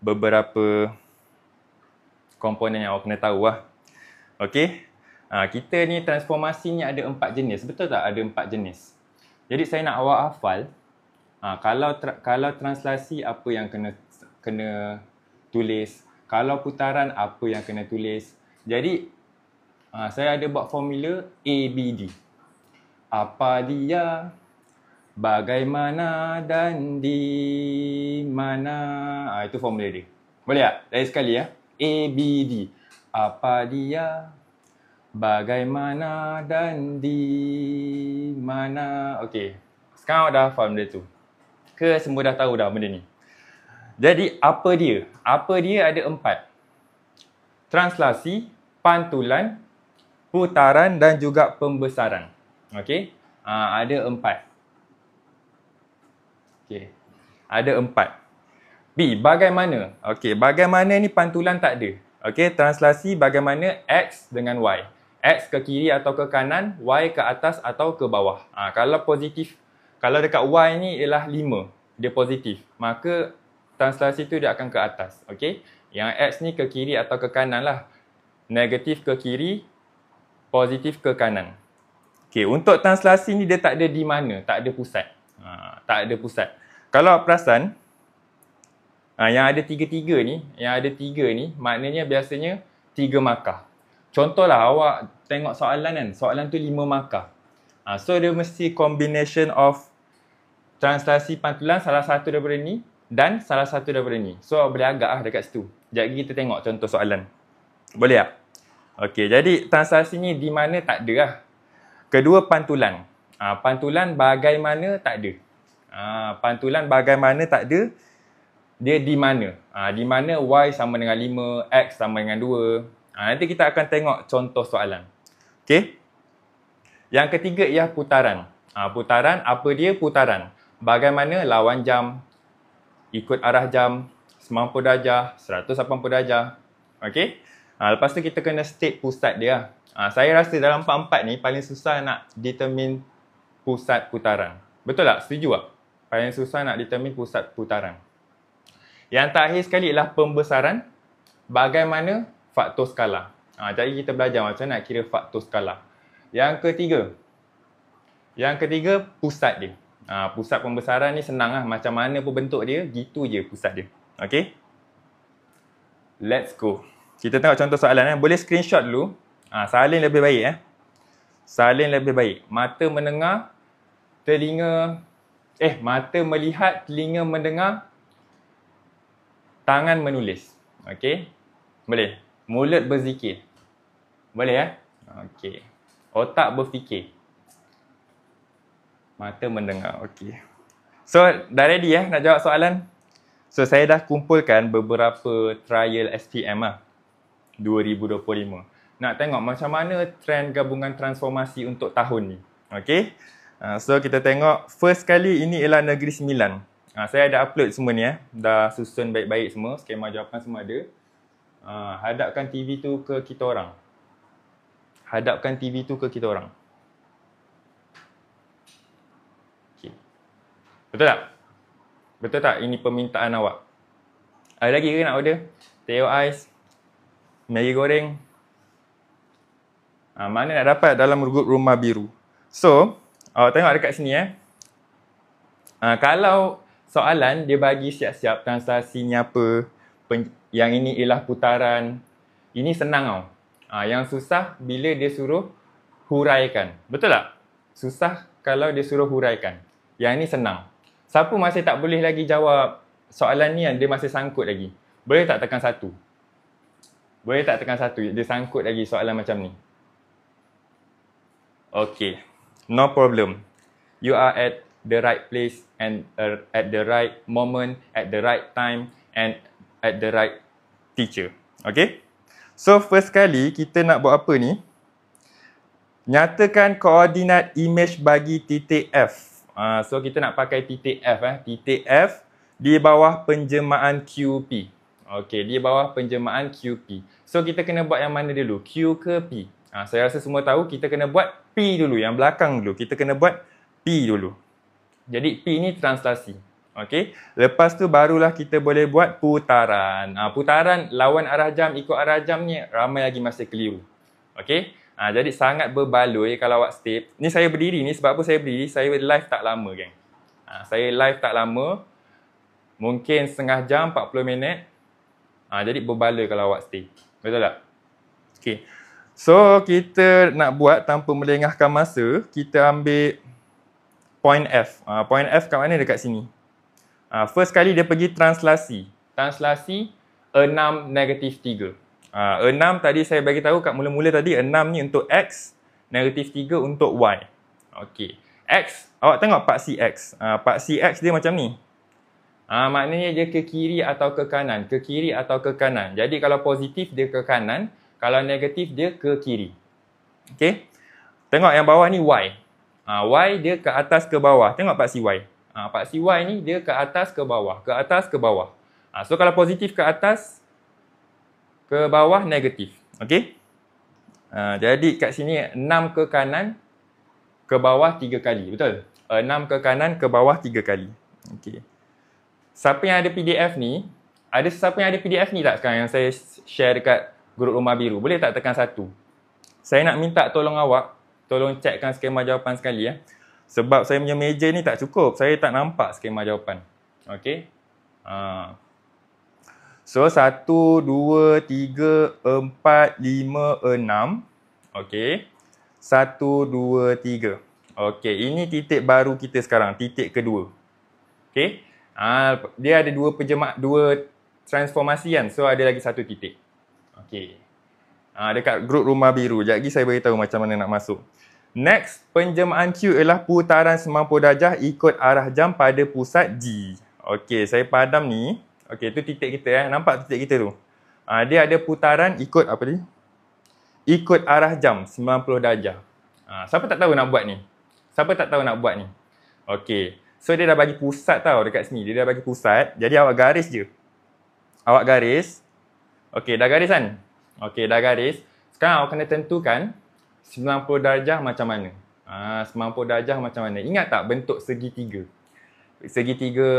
beberapa komponen yang awak kena tahu lah. Okey. Kita ni transformasi ni ada 4 jenis. Betul tak ada 4 jenis? Jadi saya nak awak hafal. Kalau translasi apa yang kena tulis. Kalau putaran apa yang kena tulis. Jadi saya ada buat formula ABD. Apa dia, bagaimana dan di mana. Itu formula dia. Boleh tak? Dari sekali ya. ABD. Apa dia, bagaimana dan di mana. Okey. Sekarang awak dah faham benda tu? Ke semua dah tahu dah benda ni? Jadi apa dia? Apa dia ada 4. Translasi, pantulan, putaran dan juga pembesaran. Okey? Ada 4. Okey. Ada 4. B, bagaimana? Okey, bagaimana ni pantulan tak ada. Okey, translasi bagaimana X dengan Y. X ke kiri atau ke kanan, Y ke atas atau ke bawah. Kalau positif, kalau dekat Y ni ialah 5, dia positif. Maka translasi tu dia akan ke atas. Okey? Yang X ni ke kiri atau ke kanan lah. Negatif ke kiri, positif ke kanan. Okey, untuk translasi ni dia tak ada di mana, tak ada pusat. Tak ada pusat. Kalau perasan, yang ada 3 ni, maknanya biasanya 3 markah. Contohlah awak tengok soalan kan, soalan tu 5 markah. So dia mesti combination of translasi pantulan salah satu daripada ni dan salah satu daripada ni. So awak boleh agak lah dekat situ. Sekejap lagi kita tengok contoh soalan. Boleh tak? Okey, jadi translasi ni di mana tak ada lah. Kedua, pantulan. Pantulan bagaimana tak ada. Pantulan bagaimana tak ada. Dia di mana. Di mana Y sama dengan 5, X sama dengan 2. Nanti kita akan tengok contoh soalan. Okey. Yang ketiga ialah putaran. Putaran, apa dia putaran? Bagaimana lawan jam, ikut arah jam, 90 darjah, 180 darjah. Okey. Lepas tu kita kena state pusat dia. Saya rasa dalam 4-4 ni paling susah nak determine pusat putaran. Betul tak? Setuju tak? Paling susah nak determine pusat putaran. Yang terakhir sekali ialah pembesaran. Bagaimana faktor skala. Jadi kita belajar macam nak kira faktor skala. Yang ketiga pusat dia. Pusat pembesaran ni senang lah. Macam mana pun bentuk dia, gitu je pusat dia. Okey? Let's go. Kita tengok contoh soalan. Boleh screenshot dulu. Salin lebih baik. Salin lebih baik. Mata mendengar, mata melihat, telinga mendengar, tangan menulis. Okey? Boleh. Mulut berzikir. Boleh Okey. Otak berfikir. Mata mendengar. Okey. So, dah ready nak jawab soalan? So, saya dah kumpulkan beberapa trial SPM 2025. Nak tengok macam mana trend gabungan transformasi untuk tahun ni. Okey. So, kita tengok first kali ini ialah Negeri Sembilan. Saya ada upload semua ni Dah susun baik-baik semua. Skema jawapan semua ada. Hadapkan TV tu ke kita orang. Hadapkan TV tu ke kita orang. Okay. Betul tak? Betul tak? Ini permintaan awak. Ada lagi ke nak order? Teh ais, Maggi goreng. Mana nak dapat dalam grup Rumah Biru. So, awak tengok dekat sini kalau soalan dia bagi siap-siap translasinya apa, yang ini ialah putaran. Ini senang tau. Yang susah bila dia suruh huraikan. Betul tak? Susah kalau dia suruh huraikan. Yang ini senang. Siapa masih tak boleh lagi jawab soalan ni yang dia masih sangkut lagi? Boleh tak tekan 1? Boleh tak tekan 1? Dia sangkut lagi soalan macam ni. Okay. No problem. You are at the right place and at the right moment, at the right time and at the right teacher. Okay? So, first kali kita nak buat apa ni? Nyatakan koordinat image bagi titik F. So, kita nak pakai titik F. Titik F di bawah penjemaan QP. Okay, di bawah penjemaan QP. So, kita kena buat yang mana dulu? Q ke P? Saya rasa semua tahu kita kena buat P dulu. Yang belakang dulu. Kita kena buat P dulu. Jadi, P ni translasi. Okey. Lepas tu barulah kita boleh buat putaran. Putaran lawan arah jam ikut arah jam ni ramai lagi masih keliru. Okey. Jadi sangat berbaloi kalau awak step. Ni saya berdiri ni, sebab apa saya berdiri? Saya live tak lama, geng. Saya live tak lama. Mungkin setengah jam, 40 minit. Jadi berbaloi kalau awak stay. Betul tak? Okey. So, kita nak buat tanpa melengahkan masa, kita ambil point F. Point F kat mana? Dekat sini. First kali dia pergi translasi. Translasi 6 negatif 3. 6 tadi saya bagi tahu kat mula-mula tadi, 6 ni untuk X, negatif 3 untuk Y. Okey. X, awak tengok paksi X. Paksi X dia macam ni. Maknanya dia ke kiri atau ke kanan. Ke kiri atau ke kanan. Jadi kalau positif dia ke kanan, kalau negatif dia ke kiri. Okey. Tengok yang bawah ni Y. Y dia ke atas ke bawah. Tengok paksi Y. Paksi Y ni dia ke atas ke bawah. Ke atas ke bawah. So kalau positif ke atas, ke bawah negatif. Okey. Jadi kat sini 6 ke kanan, ke bawah 3 kali. Betul? 6 ke kanan, ke bawah 3 kali. Okey. Siapa yang ada PDF ni, ada sesiapa yang ada PDF ni tak sekarang yang saya share dekat grup Rumah Biru? Boleh tak tekan 1? Saya nak minta tolong awak, tolong checkkan skema jawapan sekali ya. Sebab saya punya meja ni tak cukup. Saya tak nampak skema jawapan. Okey. So 1, 2, 3, 4, 5, 6. Okey. 1, 2, 3. Okey, ini titik baru kita sekarang, titik kedua. Okey. Dia ada dua transformasi kan. So ada lagi satu titik. Okey. Dekat grup Rumah Biru. Sekejap lagi saya beritahu macam mana nak masuk. Next, penjemahan Q ialah putaran 90 darjah ikut arah jam pada pusat G. Okey, saya padam ni. Okey, tu titik kita Nampak titik kita tu? Dia ada putaran ikut apa ni? Ikut arah jam 90 darjah. Siapa tak tahu nak buat ni? Siapa tak tahu nak buat ni? Okey. So dia dah bagi pusat tau dekat sini. Dia dah bagi pusat. Jadi awak garis je. Awak garis. Okey, dah garis kan? Okey, dah garis. Sekarang awak kena tentukan 90 darjah macam mana? 90 darjah macam mana? Ingat tak bentuk segitiga? Segitiga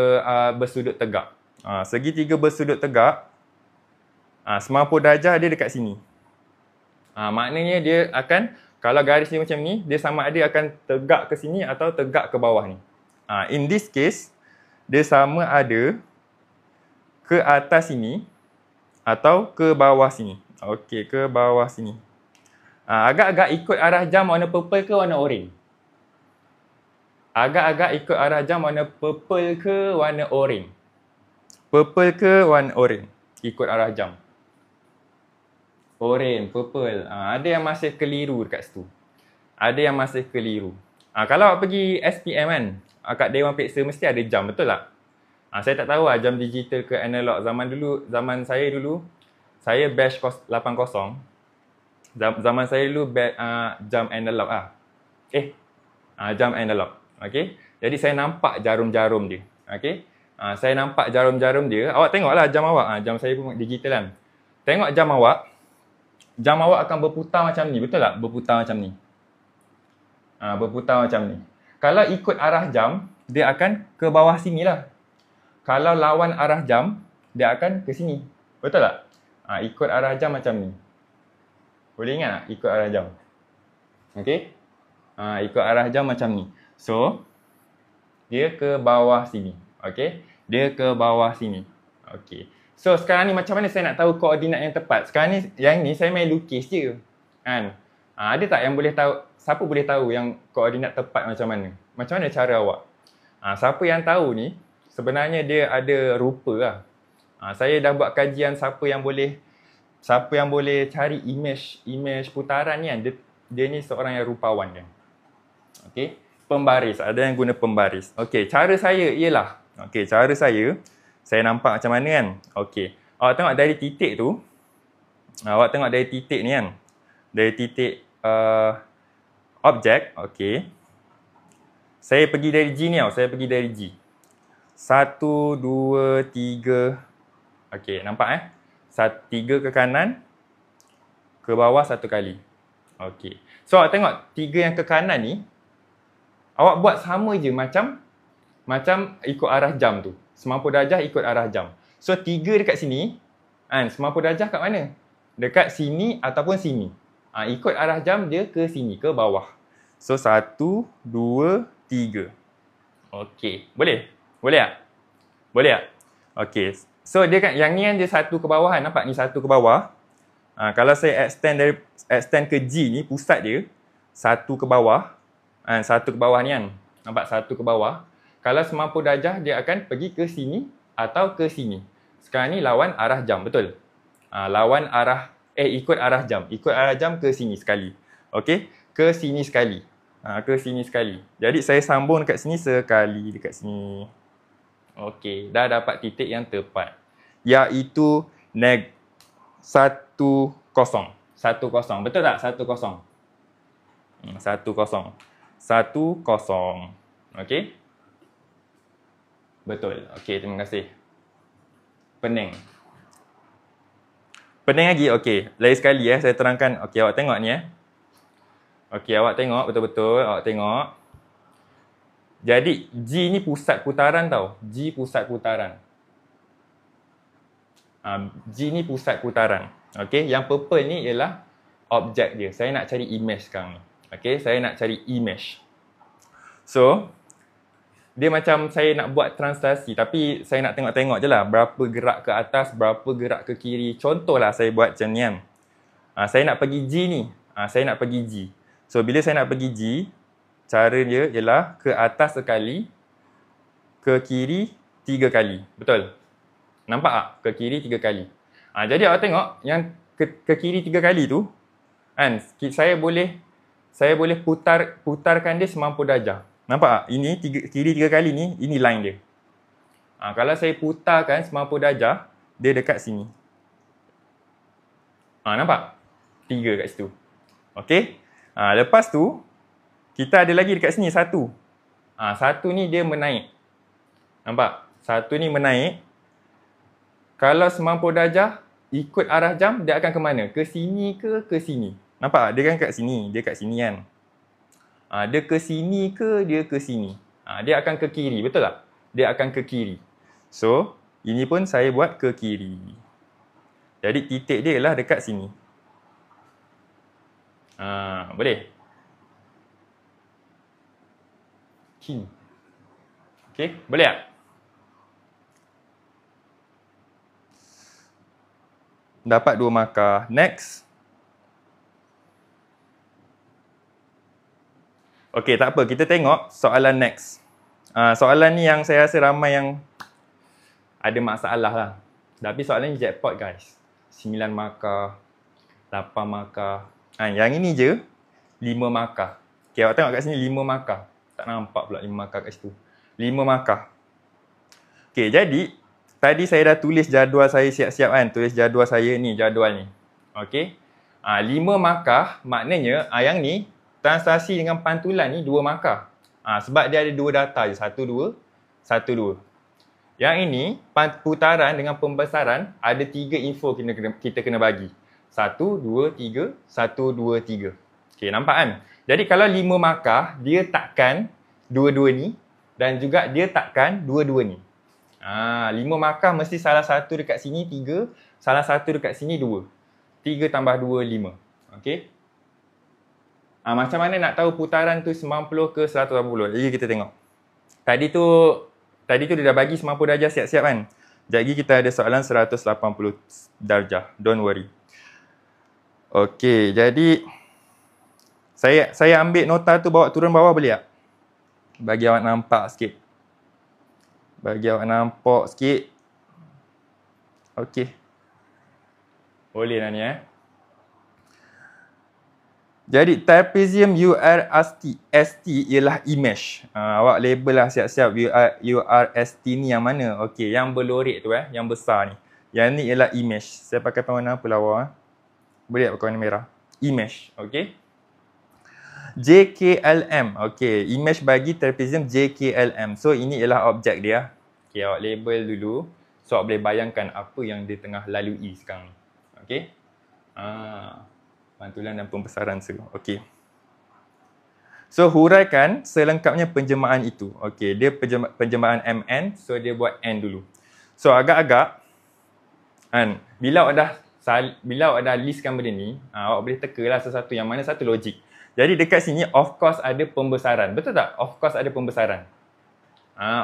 bersudut tegak. Segitiga bersudut tegak. 90 darjah dia dekat sini. Maknanya dia akan, kalau garis dia macam ni, dia sama ada akan tegak ke sini atau tegak ke bawah ni. In this case, dia sama ada ke atas sini atau ke bawah sini. Okey, ke bawah sini. Agak-agak ikut arah jam warna purple ke warna oren? Agak-agak ikut arah jam warna purple ke warna oren? Purple ke warna oren? Ikut arah jam. Oren, purple. Ada yang masih keliru dekat situ. Ada yang masih keliru. Kalau awak pergi SPM kan, kat Dewan Peksa mesti ada jam, betul tak? Saya tak tahu jam digital ke analog. Zaman saya dulu, saya batch 80. Zaman saya dulu jam analog jam analog. Okey. Jadi saya nampak jarum-jarum dia. Okey. Saya nampak jarum-jarum dia. Awak tengoklah jam awak. Jam saya pun digital kan. Tengok jam awak. Jam awak akan berputar macam ni, betul tak? Berputar macam ni. Berputar macam ni. Kalau ikut arah jam, dia akan ke bawah sini lah. Kalau lawan arah jam, dia akan ke sini. Betul tak? Ikut arah jam macam ni. Boleh ingat tak? Ikut arah jam. Okey? Ikut arah jam macam ni. So, dia ke bawah sini. Okey? Dia ke bawah sini. Okey. So, sekarang ni macam mana saya nak tahu koordinat yang tepat? Sekarang ni, yang ni saya main lukis je. Kan? Ada tak yang boleh tahu? Siapa boleh tahu yang koordinat tepat macam mana? Macam mana cara awak? Siapa yang tahu ni, sebenarnya dia ada rupa lah. Saya dah buat kajian siapa yang boleh cari image putaran ni kan. Dia ni seorang yang rupawan kan. Okey, pembaris. Ada yang guna pembaris. Okey, cara saya ialah, cara saya nampak macam mana kan. Okey, awak tengok dari titik tu. Awak tengok dari titik ni kan. Dari titik objek. Okey. Saya pergi dari G ni tau. Saya pergi dari G. 1, 2, 3. Okey, nampak 3 ke kanan, ke bawah 1 kali. Okey. So awak tengok 3 yang ke kanan ni, awak buat sama je macam macam ikut arah jam tu. 90 darjah ikut arah jam. So 3 dekat sini, kan, 90 darjah kat mana? Dekat sini ataupun sini. Ikut arah jam dia ke sini, ke bawah. So 1, 2, 3. Okey, boleh? Boleh tak? Boleh tak? Okey. So dia kan yang ni kan dia 1 ke bawah kan, nampak ni 1 ke bawah. Kalau saya extend ke G ni, pusat dia 1 ke bawah. 1 ke bawah ni kan. Nampak 1 ke bawah. Kalau 90 darjah dia akan pergi ke sini atau ke sini. Sekarang ni lawan arah jam, betul? Lawan arah ikut arah jam. Ikut arah jam ke sini sekali. Okey? Ke sini sekali. Ke sini sekali. Jadi saya sambung dekat sini sekali dekat sini. Okey, dah dapat titik yang tepat. Iaitu 10. 10. Betul tak? 10. 10. 10. Okey? Betul. Okey, terima kasih. Pening. Pening lagi? Okey. Lain sekali saya terangkan. Okey, awak tengok ni Okey, awak tengok betul-betul. Awak tengok. Jadi, G ni pusat putaran tau. G pusat putaran. G ni pusat putaran. Okey, yang purple ni ialah objek dia. Saya nak cari image sekarang ni. Okey, saya nak cari image. So, dia macam saya nak buat translasi tapi saya nak tengok-tengok je lah berapa gerak ke atas, berapa gerak ke kiri. Contohlah saya buat macam ni kan. Saya nak pergi G ni. Saya nak pergi G. So, bila saya nak pergi G, cara dia ialah ke atas sekali, ke kiri 3 kali. Betul? Nampak tak? Ke kiri 3 kali. Jadi awak tengok yang ke kiri 3 kali tu, kan, saya boleh putarkan dia 90 darjah. Nampak tak? Ini kiri 3 kali ni, ini line dia. Kalau saya putarkan 90 darjah, dia dekat sini. Nampak? 3 kat situ. Okey? Lepas tu, kita ada lagi dekat sini 1. 1 ni dia menaik. Nampak? 1 ni menaik. Kalau 90 darjah, ikut arah jam, dia akan ke mana? Ke sini ke sini? Nampak? Dia kan kat sini. Dia kat sini kan? Dia ke sini ke dia ke sini? Dia akan ke kiri. Betul tak? Dia akan ke kiri. So, ini pun saya buat ke kiri. Jadi, titik dia ialah dekat sini. Boleh? Okey, boleh tak? Dapat 2 markah. Next. Okey, tak apa. Kita tengok soalan next. Soalan ni yang saya rasa ramai yang ada masalah lah. Tapi soalan ni jackpot guys. 9 markah, 8 markah. Yang ini je 5 markah. Okey, awak tengok kat sini 5 markah. Tak nampak pula 5 markah kat situ. 5 markah. Okey, jadi tadi saya dah tulis jadual saya siap-siap kan. Tulis jadual saya ni, jadual ni. Okey. 5 markah maknanya yang ni translasi dengan pantulan ni 2 markah. Sebab dia ada 2 data je. 1, 2, 1, 2. Yang ini putaran dengan pembesaran ada 3 info kita kena bagi. 1, 2, 3, 1, 2, 3. Okey, nampak kan? Jadi kalau 5 markah, dia takkan dua-dua ni dan juga dia takkan dua-dua ni. 5 markah mesti salah satu dekat sini 3, salah satu dekat sini 2. 3 tambah 2, 5. Okey? Macam mana nak tahu putaran tu 90 ke 180? Jadi kita tengok. Tadi tu dia dah bagi 90 darjah siap-siap kan? Jadi kita ada soalan 180 darjah. Don't worry. Okey, jadi saya ambil nota tu bawa turun bawah boleh tak? Bagi awak nampak sikit. Bagi awak nampak sikit. Okey. Boleh lah ni Jadi trapezium URST ialah image. Awak label lah siap-siap URST ni yang mana? Okey, yang berlorek tu yang besar ni. Yang ni ialah image. Saya pakai pewarna apa lah awak? Boleh tak pakai warna merah? Image, okey. JKLM, okey. Image bagi trapezium JKLM. So ini ialah objek dia. Okey, awak label dulu. So awak boleh bayangkan apa yang dia tengah lalui sekarang ni. Okey. Pantulan dan pembesaran so. Okey. So, huraikan selengkapnya penjemahan itu. Okey, dia penjemahan MN, so dia buat N dulu. So, agak-agak, kan, bila awak dah listkan benda ni, awak boleh teka lah sesuatu yang mana satu logik. Jadi, dekat sini, of course ada pembesaran. Betul tak? Of course ada pembesaran.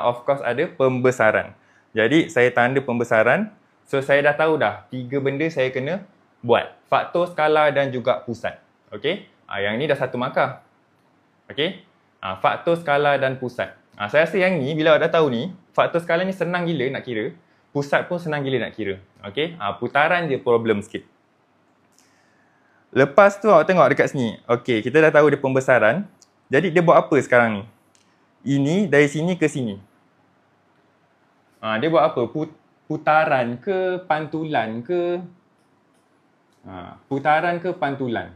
Of course ada pembesaran. Jadi, saya tanda pembesaran. So, saya dah tahu dah, 3 benda saya kena buat. Faktor, skala dan juga pusat. Okey? Yang ni dah 1 markah. Okey? Faktor, skala dan pusat. Saya rasa yang ni, bila awak dah tahu ni, faktor skala ni senang gila nak kira. Pusat pun senang gila nak kira. Okey? Putaran je problem sikit. Lepas tu awak tengok dekat sini. Okey, kita dah tahu dia pembesaran. Jadi dia buat apa sekarang ni? Ini dari sini ke sini. Dia buat apa? Putaran ke pantulan ke? Putaran ke pantulan?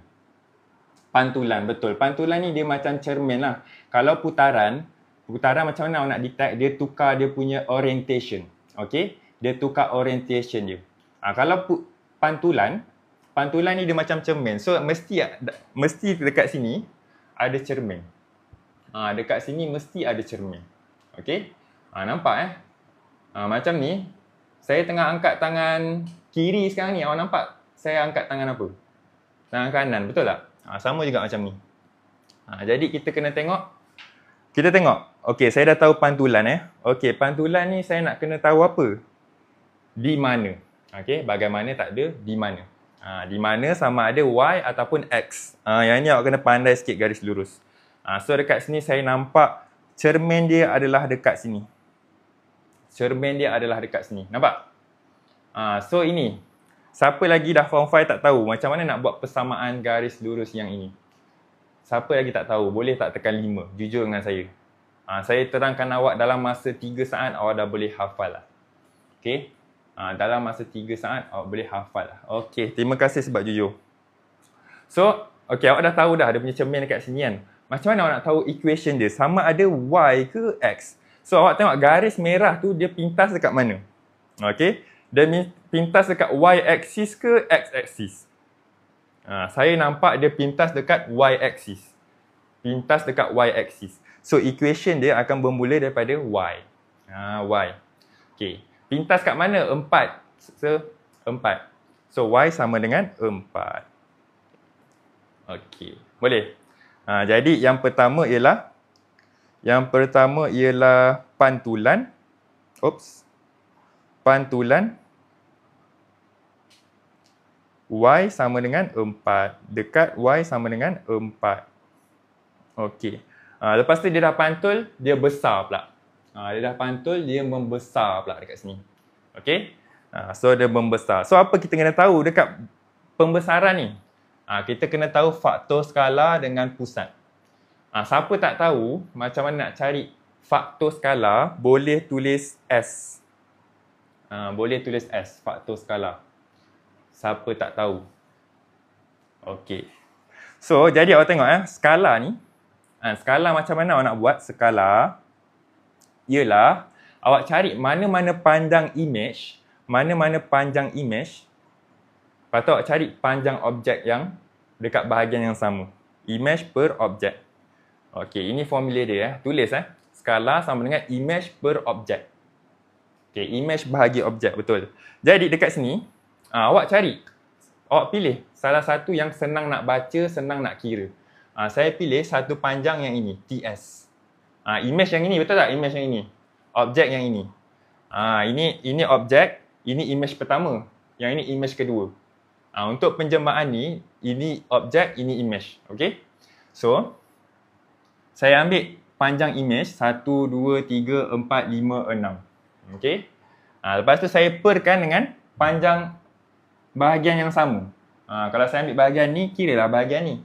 Pantulan, betul. Pantulan ni dia macam cermin lah. Kalau putaran macam mana awak nak detect? Dia tukar dia punya orientation. Okey? Dia tukar orientation dia. Kalau pantulan ni dia macam cermin. So, mesti dekat sini ada cermin. Dekat sini mesti ada cermin. Okey? Nampak macam ni. Saya tengah angkat tangan kiri sekarang ni. Awak nampak saya angkat tangan apa? Tangan kanan, betul tak? Sama juga macam ni. Jadi kita kena tengok. Kita tengok. Okey, saya dah tahu pantulan Okey, pantulan ni saya nak kena tahu apa? Di mana. Okey, bagaimana tak ada di mana. Di mana sama ada Y ataupun X. Yang ni awak kena pandai sikit garis lurus. So dekat sini saya nampak cermin dia adalah dekat sini. Cermin dia adalah dekat sini. Nampak? So ini. Siapa lagi dah form 5 tak tahu macam mana nak buat persamaan garis lurus yang ini? Siapa lagi tak tahu? Boleh tak tekan 5? Jujur dengan saya. Saya terangkan awak dalam masa 3 saat awak dah boleh hafal lah. Okey? Dalam masa 3 saat awak boleh hafal lah. Okey, terima kasih sebab jujur. So, okey, awak dah tahu dah ada punya cermin dekat sini kan. Macam mana awak nak tahu equation dia? Sama ada Y ke X? So, awak tengok garis merah tu dia pintas dekat mana? Okey? Dia pintas dekat Y-axis ke X-axis? Saya nampak dia pintas dekat Y-axis. Pintas dekat Y-axis. So, equation dia akan bermula daripada Y. Y. Okey. Pintas kat mana? 4. So, Y sama dengan 4. Okey. Boleh? Jadi, yang pertama ialah pantulan. Pantulan Y sama dengan 4. Dekat Y sama dengan 4. Okey. Lepas tu dia dah pantul, dia besar pula. Dia dah pantul, dia membesar pula dekat sini. Okey. So dia membesar. So apa kita kena tahu dekat pembesaran ni? Kita kena tahu faktor skala dengan pusat. Siapa tak tahu macam mana nak cari faktor skala, boleh tulis S. Boleh tulis S, faktor skala. Siapa tak tahu? Okey. So, jadi awak tengok skala ni. Skala macam mana awak nak buat? Skala ialah awak cari mana-mana panjang image. Lepas tu awak cari panjang objek yang dekat bahagian yang sama. Image per objek. Okey, ini formula dia. Tulis skala sama dengan image per objek. Okey, image bahagi objek, betul. Jadi dekat sini, awak cari. Awak pilih salah satu yang senang nak baca, senang nak kira. Saya pilih satu panjang yang ini, TS. Image yang ini, betul tak? Image yang ini. Objek yang ini. Ini objek, ini image pertama. Yang ini image kedua. Untuk penjemahan ni, ini objek, ini image. Okey? So, saya ambil panjang image 1, 2, 3, 4, 5, 6. Okey. Lepas tu saya perkan dengan panjang bahagian yang sama. Kalau saya ambil bahagian ni, kiralah bahagian ni.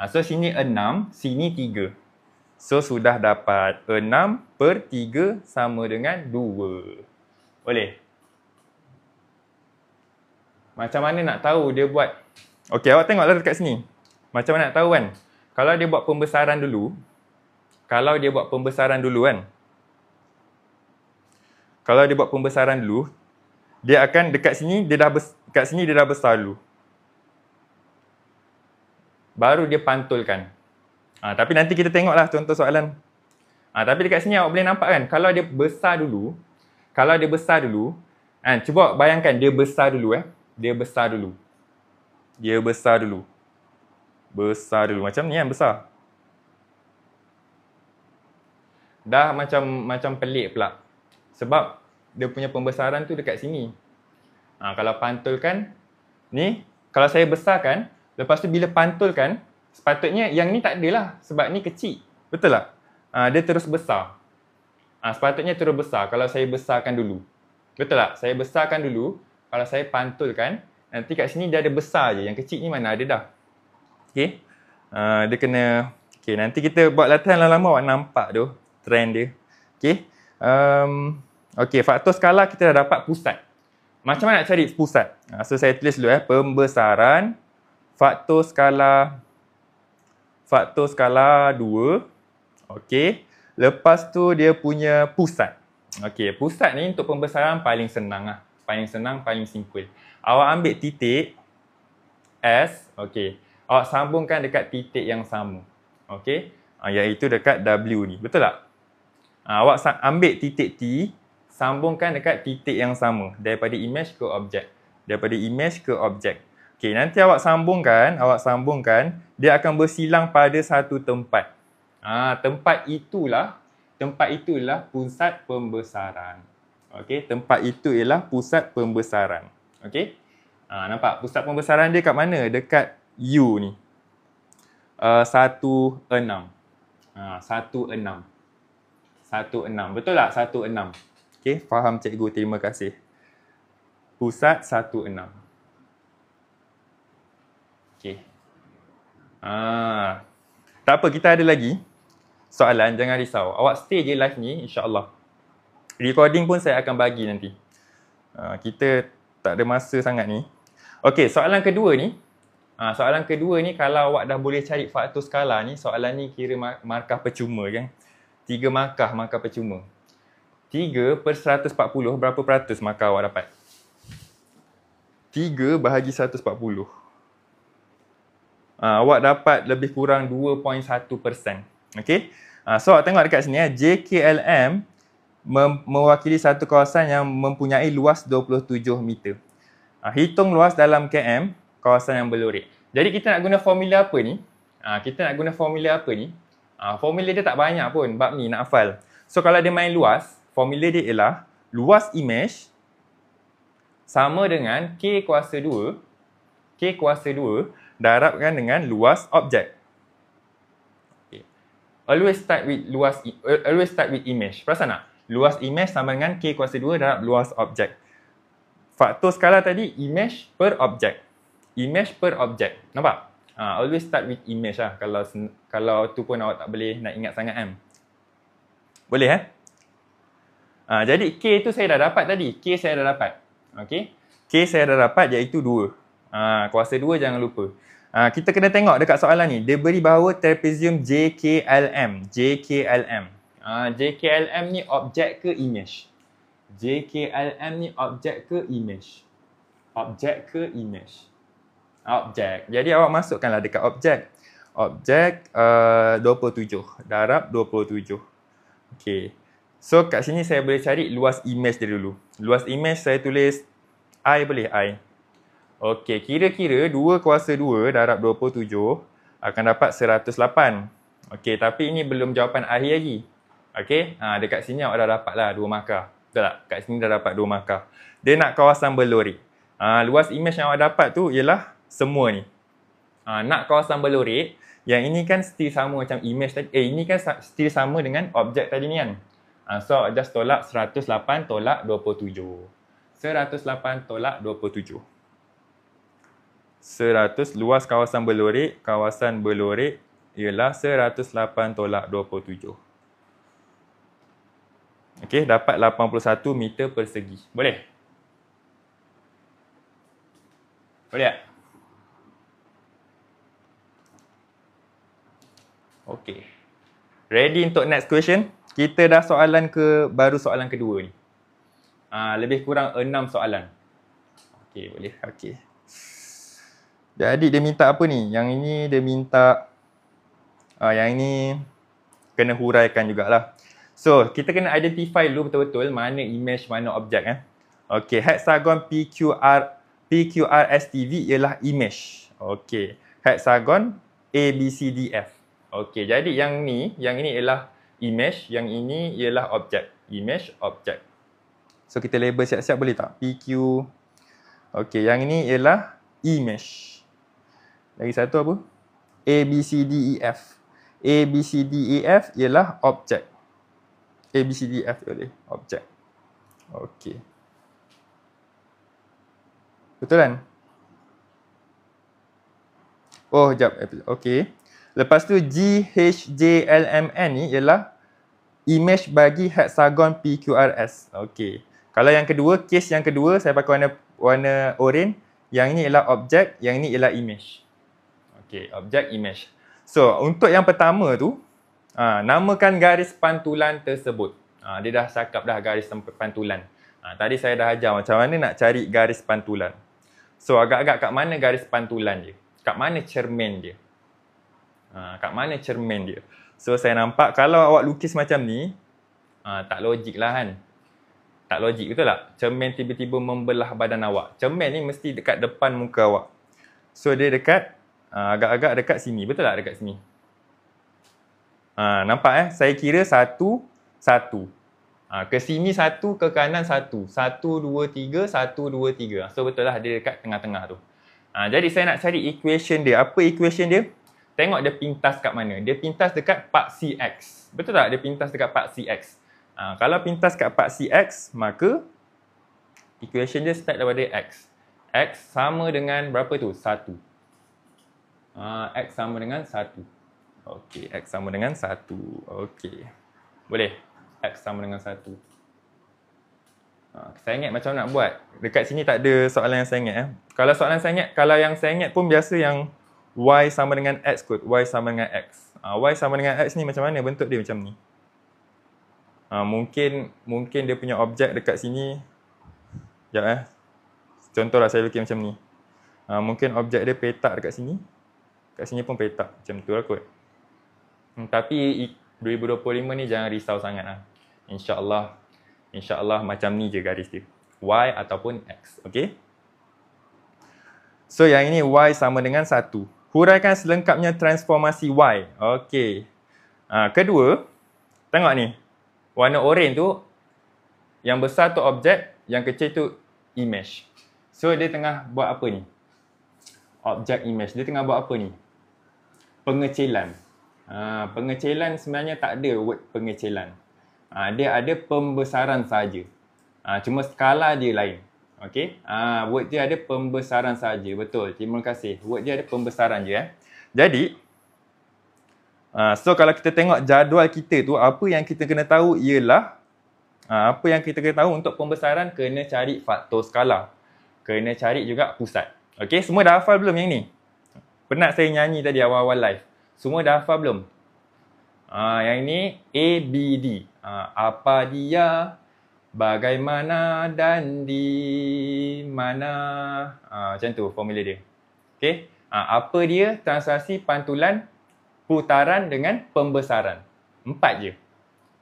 So sini 6, sini 3. So sudah dapat 6 per 3 sama dengan 2. Boleh? Macam mana nak tahu dia buat? Okey, awak tengoklah dekat sini. Macam mana nak tahu kan? Kalau dia buat pembesaran dulu kan. Kalau dia buat pembesaran dulu, dia akan dekat sini dia dah besar dulu. Baru dia pantulkan. Tapi nanti kita tengoklah contoh soalan. Tapi dekat sini awak boleh nampak kan, kalau dia besar dulu, cuba bayangkan dia besar dulu Dia besar dulu. Macam ni kan besar. Dah macam pelik pula. Sebab dia punya pembesaran tu dekat sini. Kalau pantulkan ni, kalau saya besarkan, lepas tu bila pantulkan, sepatutnya yang ni tak adalah sebab ni kecil. Betul tak? Dia terus besar. Sepatutnya terus besar kalau saya besarkan dulu. Betul tak? Saya besarkan dulu, kalau saya pantulkan, nanti kat sini dia ada besar je. Yang kecil ni mana ada dah. Okey. Dia kena... Okey, nanti kita buat latihan lama-lama awak nampak tu trend dia. Okey. Okey, faktor skala kita dah dapat pusat. Macam mana nak cari pusat? So saya tulis dulu pembesaran faktor skala 2. Okey. Lepas tu dia punya pusat. Okey, pusat ni untuk pembesaran paling senang lah. Paling simple. Awak ambil titik S, okey. Awak sambungkan dekat titik yang sama. Okey. Iaitu dekat W ni. Betul tak? Awak ambil titik T, sambungkan dekat titik yang sama. Daripada image ke objek. Okey, nanti awak sambungkan, dia akan bersilang pada satu tempat. Tempat itulah pusat pembesaran. Okey, tempat itu ialah pusat pembesaran. Okey? Nampak pusat pembesaran dia kat mana? Dekat U ni. 16. 16. Betul tak? 16. Okey, faham cikgu. Terima kasih. Pusat 16. Okey. Tak apa, kita ada lagi soalan, jangan risau. Awak stay je live ni, insya-Allah. Recording pun saya akan bagi nanti. Kita tak ada masa sangat ni. Okey, soalan kedua ni. Soalan kedua ni kalau awak dah boleh cari faktor skala ni, soalan ni kira markah percuma kan. 3 markah percuma. 3/140, berapa peratus markah awak dapat? 3 bahagi 140. Awak dapat lebih kurang 2.1%. Okey. So awak tengok dekat sini JKLM mewakili satu kawasan yang mempunyai luas 27 meter. Hitung luas dalam km kawasan yang berlorek. Jadi kita nak guna formula apa ni? Formula dia tak banyak pun, bab ni nak hafal. So kalau dia main luas, formula dia ialah luas image sama dengan K kuasa 2 darabkan dengan luas objek. Always start with image. Perasan tak? Luas image sama dengan K kuasa 2 darab luas objek. Faktor skala tadi image per objek. Nampak? Always start with image lah. Kalau tu pun awak tak boleh nak ingat sangat kan? Boleh jadi K tu saya dah dapat tadi. K saya dah dapat. Okey? K saya dah dapat iaitu 2. Kuasa 2 jangan lupa. Kita kena tengok dekat soalan ni. Dia beri bahawa trapezium JKLM. JKLM ni objek ke image? Objek. Jadi awak masukkanlah dekat objek. Objek 27 darab 27. Okey. So kat sini saya boleh cari luas image dia dulu. Luas image saya tulis I boleh I. Okey, kira-kira 2 kuasa 2 darab 27 akan dapat 108. Okey, tapi ini belum jawapan akhir lagi. Okey, dekat sini awak dah dapat lah 2 markah. Betul tak? Kat sini dah dapat 2 markah. Dia nak kawasan berlorek. Luas image yang awak dapat tu ialah semua ni. Nak kawasan berlorek, yang ini kan still sama macam image tadi. Ini kan still sama dengan objek tadi ni kan. So, just tolak 108 tolak 27. 108 tolak 27. 100 luas kawasan berlorek ialah 108 tolak 27. Okey, dapat 81 meter persegi. Boleh? Boleh tak? Okey. Ready untuk next question? Kita dah baru soalan kedua ni. Lebih kurang 6 soalan. Okey, boleh. Okey. Jadi dia minta apa ni? Yang ini dia minta Yang ini kena huraikan jugalah. So, kita kena identify dulu betul-betul mana image, mana objek. Okey, hexagon PQRSTV ialah image. Okey, hexagon ABCDF. Okey, jadi yang ini ialah image, yang ini ialah objek. Image, objek. So, kita label siap-siap boleh tak? PQ. Okey, yang ini ialah image. Lagi satu apa? ABCDEF. ABCDEF ialah objek. ABCDEF boleh, objek. Okey. Betul kan? Oh, sekejap. Okey. Lepas tu GHJLMN ni ialah image bagi hexagon PQRS. Okey. Kalau yang kedua, case yang kedua saya pakai warna oranye. Yang ini ialah objek, yang ini ialah image. Okey, objek, image. So, untuk yang pertama tu, namakan garis pantulan tersebut. Dia dah cakap dah garis pantulan. Tadi saya dah ajar macam mana nak cari garis pantulan. So, agak-agak kat mana garis pantulan dia? Kat mana cermin dia? Kat mana cermin dia? So, saya nampak kalau awak lukis macam ni, tak logik lah kan? Tak logik, betul tak? Cermin tiba-tiba membelah badan awak. Cermin ni mesti dekat depan muka awak. So, dia dekat, agak-agak dekat sini. Betul tak dekat sini? Nampak saya kira satu. Ke sini satu, ke kanan satu. 1, 2, 3, 1, 2, 3. So betul lah dia dekat tengah-tengah tu. Jadi saya nak cari equation dia. Apa equation dia? Tengok dia pintas kat mana. Dia pintas dekat part CX. Betul tak dia pintas dekat part CX? Kalau pintas kat part CX, maka equation dia start daripada X. X sama dengan berapa tu? 1. X sama dengan 1. Okey, X sama dengan 1. Okey. Boleh? X sama dengan 1. Saya ingat macam nak buat. Dekat sini tak ada soalan yang saya ingat. Kalau soalan saya ingat, kalau yang saya ingat pun biasa yang Y sama dengan X kot. Y sama dengan X. Y sama dengan X ni macam mana bentuk dia macam ni? Mungkin dia punya objek dekat sini. Sekejap Contohlah saya lukis macam ni. Mungkin objek dia petak dekat sini. Kat sini pun petak. Macam tu lah kot. Tapi 2025 ni jangan risau sangat lah. InsyaAllah macam ni je garis dia. Y ataupun X. Okay. So yang ini Y sama dengan 1. Huraikan selengkapnya transformasi Y. Okay. Kedua, tengok ni. Warna oranye tu, yang besar tu objek, yang kecil tu image. So dia tengah buat apa ni? Objek image. Dia tengah buat apa ni? Pengecilan. Pengecilan sebenarnya tak ada word pengecilan. Dia ada pembesaran saja. Cuma skala dia lain. Okey. Word dia ada pembesaran saja. Betul. Terima kasih. Word dia ada pembesaran je. Jadi, so kalau kita tengok jadual kita tu, apa yang kita kena tahu ialah apa yang kita kena tahu untuk pembesaran, kena cari faktor skala. Kena cari juga pusat. Okey, semua dah hafal belum yang ni? Penat saya nyanyi tadi awal-awal live. Semua dah hafal belum? Yang ini ABD. Apa dia, bagaimana dan di mana. Macam tu formula dia. Okey. Apa dia, transaksi, pantulan, putaran dengan pembesaran. 4 je.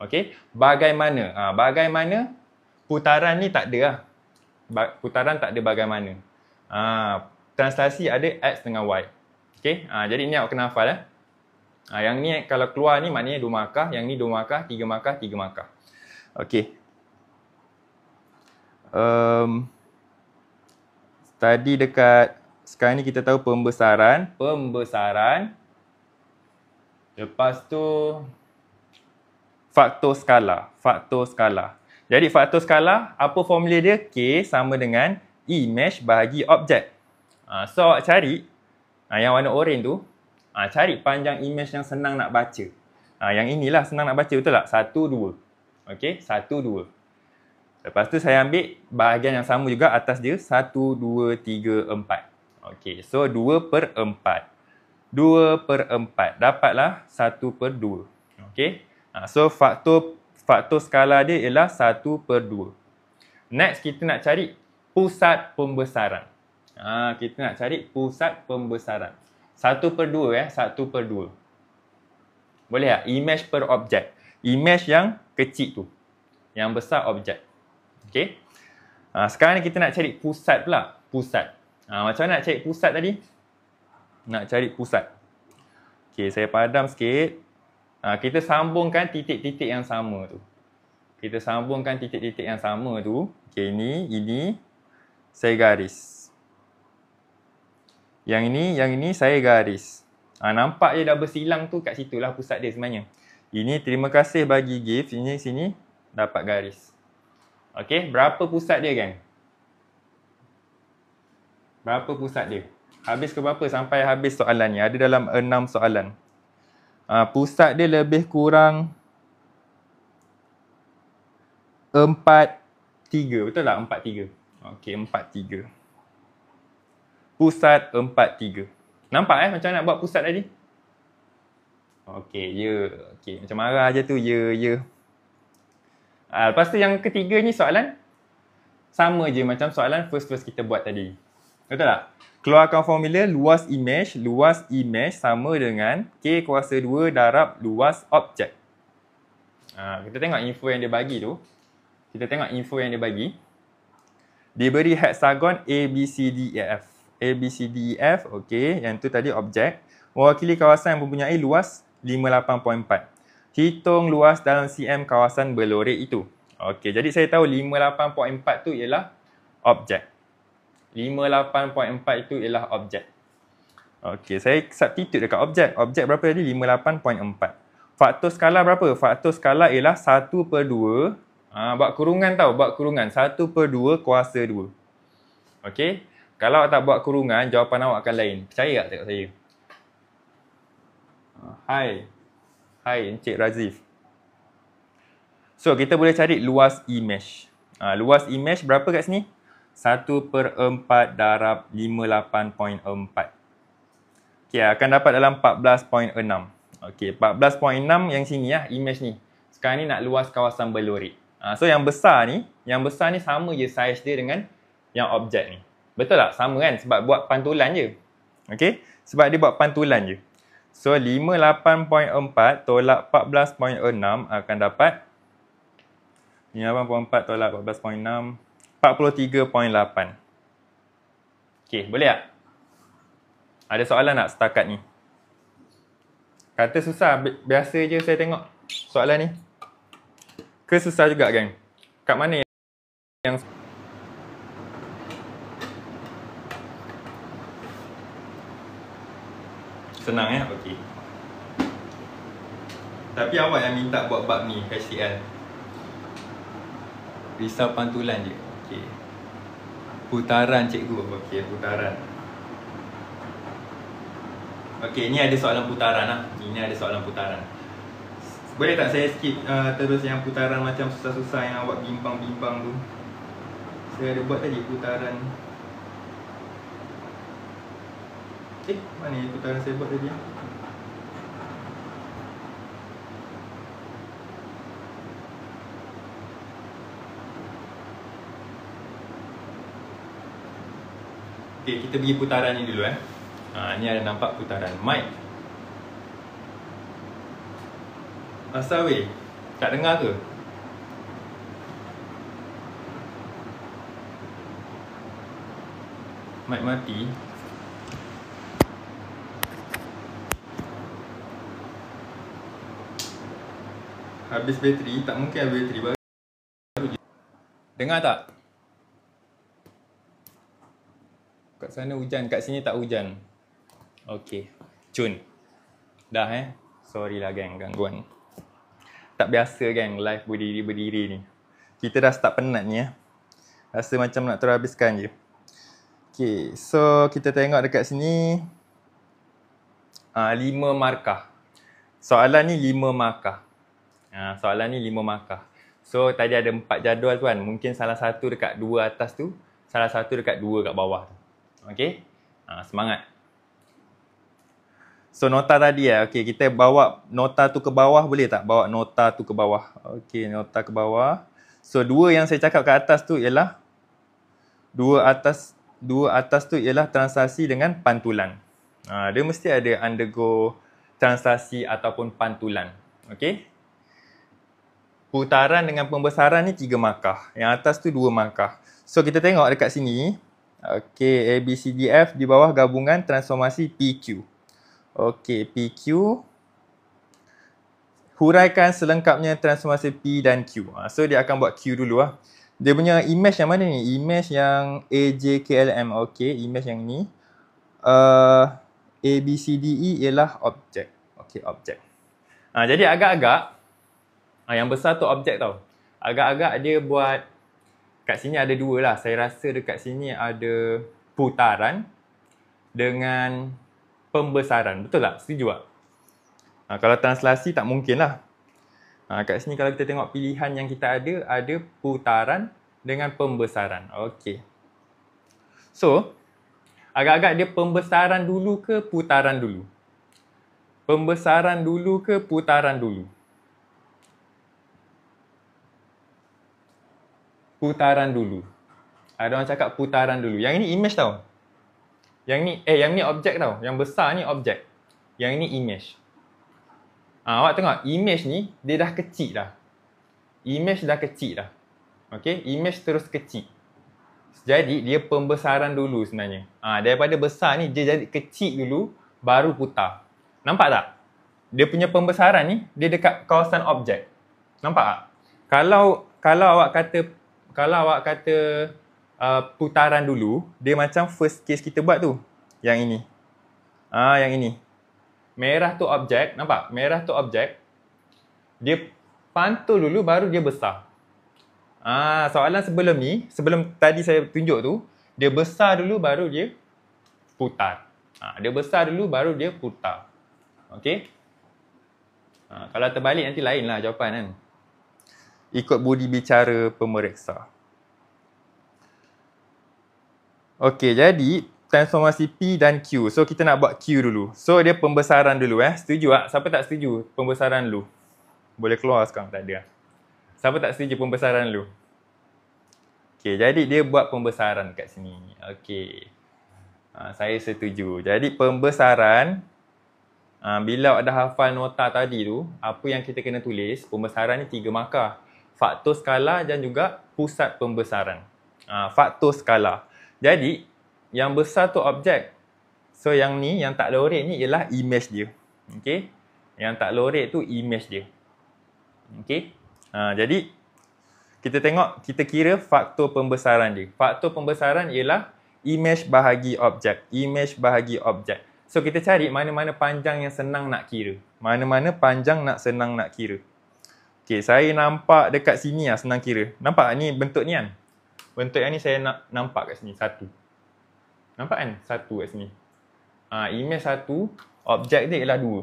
Okey. Bagaimana. Bagaimana, putaran ni tak ada lah. Putaran tak ada bagaimana. Translasi ada X dengan Y. Okey. Jadi ni awak kena hafal. Yang ni kalau keluar ni maknanya 2 markah. Yang ni 2 markah, 3 markah, 3 markah. Okey. Tadi dekat, sekarang ni kita tahu pembesaran. Lepas tu faktor skala. Jadi faktor skala, apa formula dia? K sama dengan image bahagi objek. So awak cari, yang warna oranye tu, cari panjang image yang senang nak baca. Yang inilah senang nak baca, betul tak? 1, 2. Okey, 1, 2. Lepas tu saya ambil bahagian yang sama juga atas dia, 1, 2, 3, 4. Okey, so 2/4. 2/4. Dapatlah 1/2. Okey. So faktor skala dia ialah 1/2. Next kita nak cari pusat pembesaran. Kita nak cari pusat pembesaran. 1/2 1/2. Boleh tak? Image per objek. Image yang kecil tu. Yang besar objek. Okay. Sekarang ni kita nak cari pusat pula. Pusat. Macam mana nak cari pusat tadi? Nak cari pusat. Okay, saya padam sikit. Kita sambungkan titik-titik yang sama tu. Kita sambungkan titik-titik yang sama tu. Okay, ini saya garis. Yang ini saya garis. Nampak je dah bersilang tu, kat situlah pusat dia sebenarnya. Ini terima kasih bagi gift. Ini sini dapat garis. Okey, berapa pusat dia, gang? Berapa pusat dia? Habis ke berapa sampai habis soalan ni? Ada dalam 6 soalan. Pusat dia lebih kurang 4, 3. Betul tak? 4, 3. Okey, 4, 3. Pusat 4, 3. Nampak macam nak buat pusat tadi? Okey, ya. Okey, macam marah je tu. Ya. Lepas tu yang ketiga ni soalan sama je macam soalan first kita buat tadi. Betul tak? Keluarkan formula luas image sama dengan K kuasa 2 darab luas objek. Kita tengok info yang dia bagi tu. Diberi heksagon A, B, C, D, E, F. A, B, C, D, E, F. Okey, yang tu tadi objek. Mewakili kawasan yang mempunyai luas 58.4. Hitung luas dalam cm kawasan berlorek itu. Okey, jadi saya tahu 58.4 tu ialah objek. 58.4 itu ialah objek. Okey, saya substitute dekat objek. Objek berapa tadi? 58.4. Faktor skala berapa? Faktor skala ialah 1/2. Buat kurungan tau. Buat kurungan. 1/2 kuasa 2. Okey. Kalau tak buat kurungan, jawapan awak akan lain. Percaya tak tengok saya? Hai, Encik Razif. So, kita boleh cari luas image. Luas image berapa kat sini? 1/4 darab 58.4. Okey, akan dapat dalam 14.6. Okey, 14.6 yang sini lah, image ni. Sekarang ni nak luas kawasan berlorek. So, yang besar ni sama je saiz dia dengan yang objek ni. Betul tak? Sama kan? Sebab buat pantulan je. Okey? Sebab dia buat pantulan je. So, 58.4 tolak 14.6 akan dapat 58.4 tolak 14.6 43.8. Okey, boleh tak? Ada soalan tak setakat ni? Kata susah, biasa je saya tengok soalan ni. Ke susah juga, gang? Kat mana yang senang ya? Okey. Tapi awak yang minta buat bab ni, HTL. Risau pantulan je. Okey. Putaran cikgu. Okey, putaran. Okey, ni ada soalan putaran lah. Ini ada soalan putaran. Boleh tak saya skip terus yang putaran macam susah-susah yang awak bimbang-bimbang tu? Saya ada buat tadi putaran. Mana ni putaran saya buat tadi? Okey, kita pergi putaran ni dulu ni ada nampak putaran. Mic. Asal weh? Tak dengar ke? Mic mati. Habis bateri, tak mungkin habis bateri baru. Dengar tak? Kat sana hujan, kat sini tak hujan. Okey. Cun. Dah Sorry lah gang, gangguan. Tak biasa gang live berdiri-berdiri ni. Kita dah start penat ni Rasa macam nak terhabiskan je. Okey, so kita tengok dekat sini 5 markah. Soalan ni 5 markah. Soalan ni 5 markah. So tadi ada 4 jadual tuan. Mungkin salah satu dekat 2 atas tu, salah satu dekat 2 kat bawah tu. Okey? Semangat. So nota tadi okey, kita bawa nota tu ke bawah boleh tak? Bawa nota tu ke bawah. Okey, nota ke bawah. So 2 yang saya cakap ke atas tu ialah 2 atas tu ialah transaksi dengan pantulan. Dia mesti ada undergo translasi ataupun pantulan. Okey. Putaran dengan pembesaran ni 3 markah. Yang atas tu 2 markah. So kita tengok dekat sini. Okey, A, B, C, D, F di bawah gabungan transformasi PQ. Okey, PQ. Huraikan selengkapnya transformasi P dan Q. So dia akan buat Q dulu lah. Dia punya image yang mana ni? Image yang AJKLM. Okey, image yang ni. A, B, C, D, E ialah objek. Okey, objek. Jadi agak-agak yang besar tu objek tau. Agak-agak dia buat kat sini ada 2 lah. Saya rasa dekat sini ada putaran dengan pembesaran. Betul tak? Setuju tak? Kalau translasi tak mungkin lah. Kat sini kalau kita tengok pilihan yang kita ada putaran dengan pembesaran. Okey. So, agak-agak dia pembesaran dulu ke putaran dulu? Pembesaran dulu ke putaran dulu? Putaran dulu. Ada orang cakap putaran dulu. Yang ini image tau. Yang ni objek tau. Yang besar ni objek. Yang ini image. Awak tengok, image ni dia dah kecil dah. Image dah kecil dah. Okey, image terus kecil. Jadi dia pembesaran dulu sebenarnya. Daripada besar ni dia jadi kecil dulu baru putar. Nampak tak? Dia punya pembesaran ni dia dekat kawasan objek. Nampak tak? Kalau awak kata putaran dulu, dia macam first case kita buat tu. Yang ini. Yang ini. Merah tu objek, nampak? Merah tu objek. Dia pantul dulu baru dia besar. Soalan sebelum ni, sebelum tadi saya tunjuk tu, dia besar dulu baru dia putar. Dia besar dulu baru dia putar. Okey? Kalau terbalik nanti lain lah jawapan kan. Ikut budi bicara pemeriksa. Okey, jadi transformasi P dan Q. So kita nak buat Q dulu. So dia pembesaran dulu Setuju tak? Siapa tak setuju pembesaran dulu? Boleh keluar sekarang, tak ada. Siapa tak setuju pembesaran dulu? Okey, jadi dia buat pembesaran kat sini. Okey. Saya setuju. Jadi pembesaran, bila dah hafal nota tadi tu, apa yang kita kena tulis, pembesaran ni 3 markah. Faktor skala dan juga pusat pembesaran. Faktor skala. Jadi yang besar tu objek. So yang ni, yang tak lorek ni ialah image dia. Okey. Yang tak lorek tu image dia. Okey. Jadi kita tengok, kita kira faktor pembesaran dia. Faktor pembesaran ialah image bahagi objek. Image bahagi objek. So kita cari mana-mana panjang yang senang nak kira. Mana-mana panjang senang nak kira. Okey, saya nampak dekat sini senang kira. Nampak ni bentuk ni kan? Bentuk yang ni saya nampak kat sini, 1. Nampak kan? 1 kat sini. Image 1, objek dia ialah 2.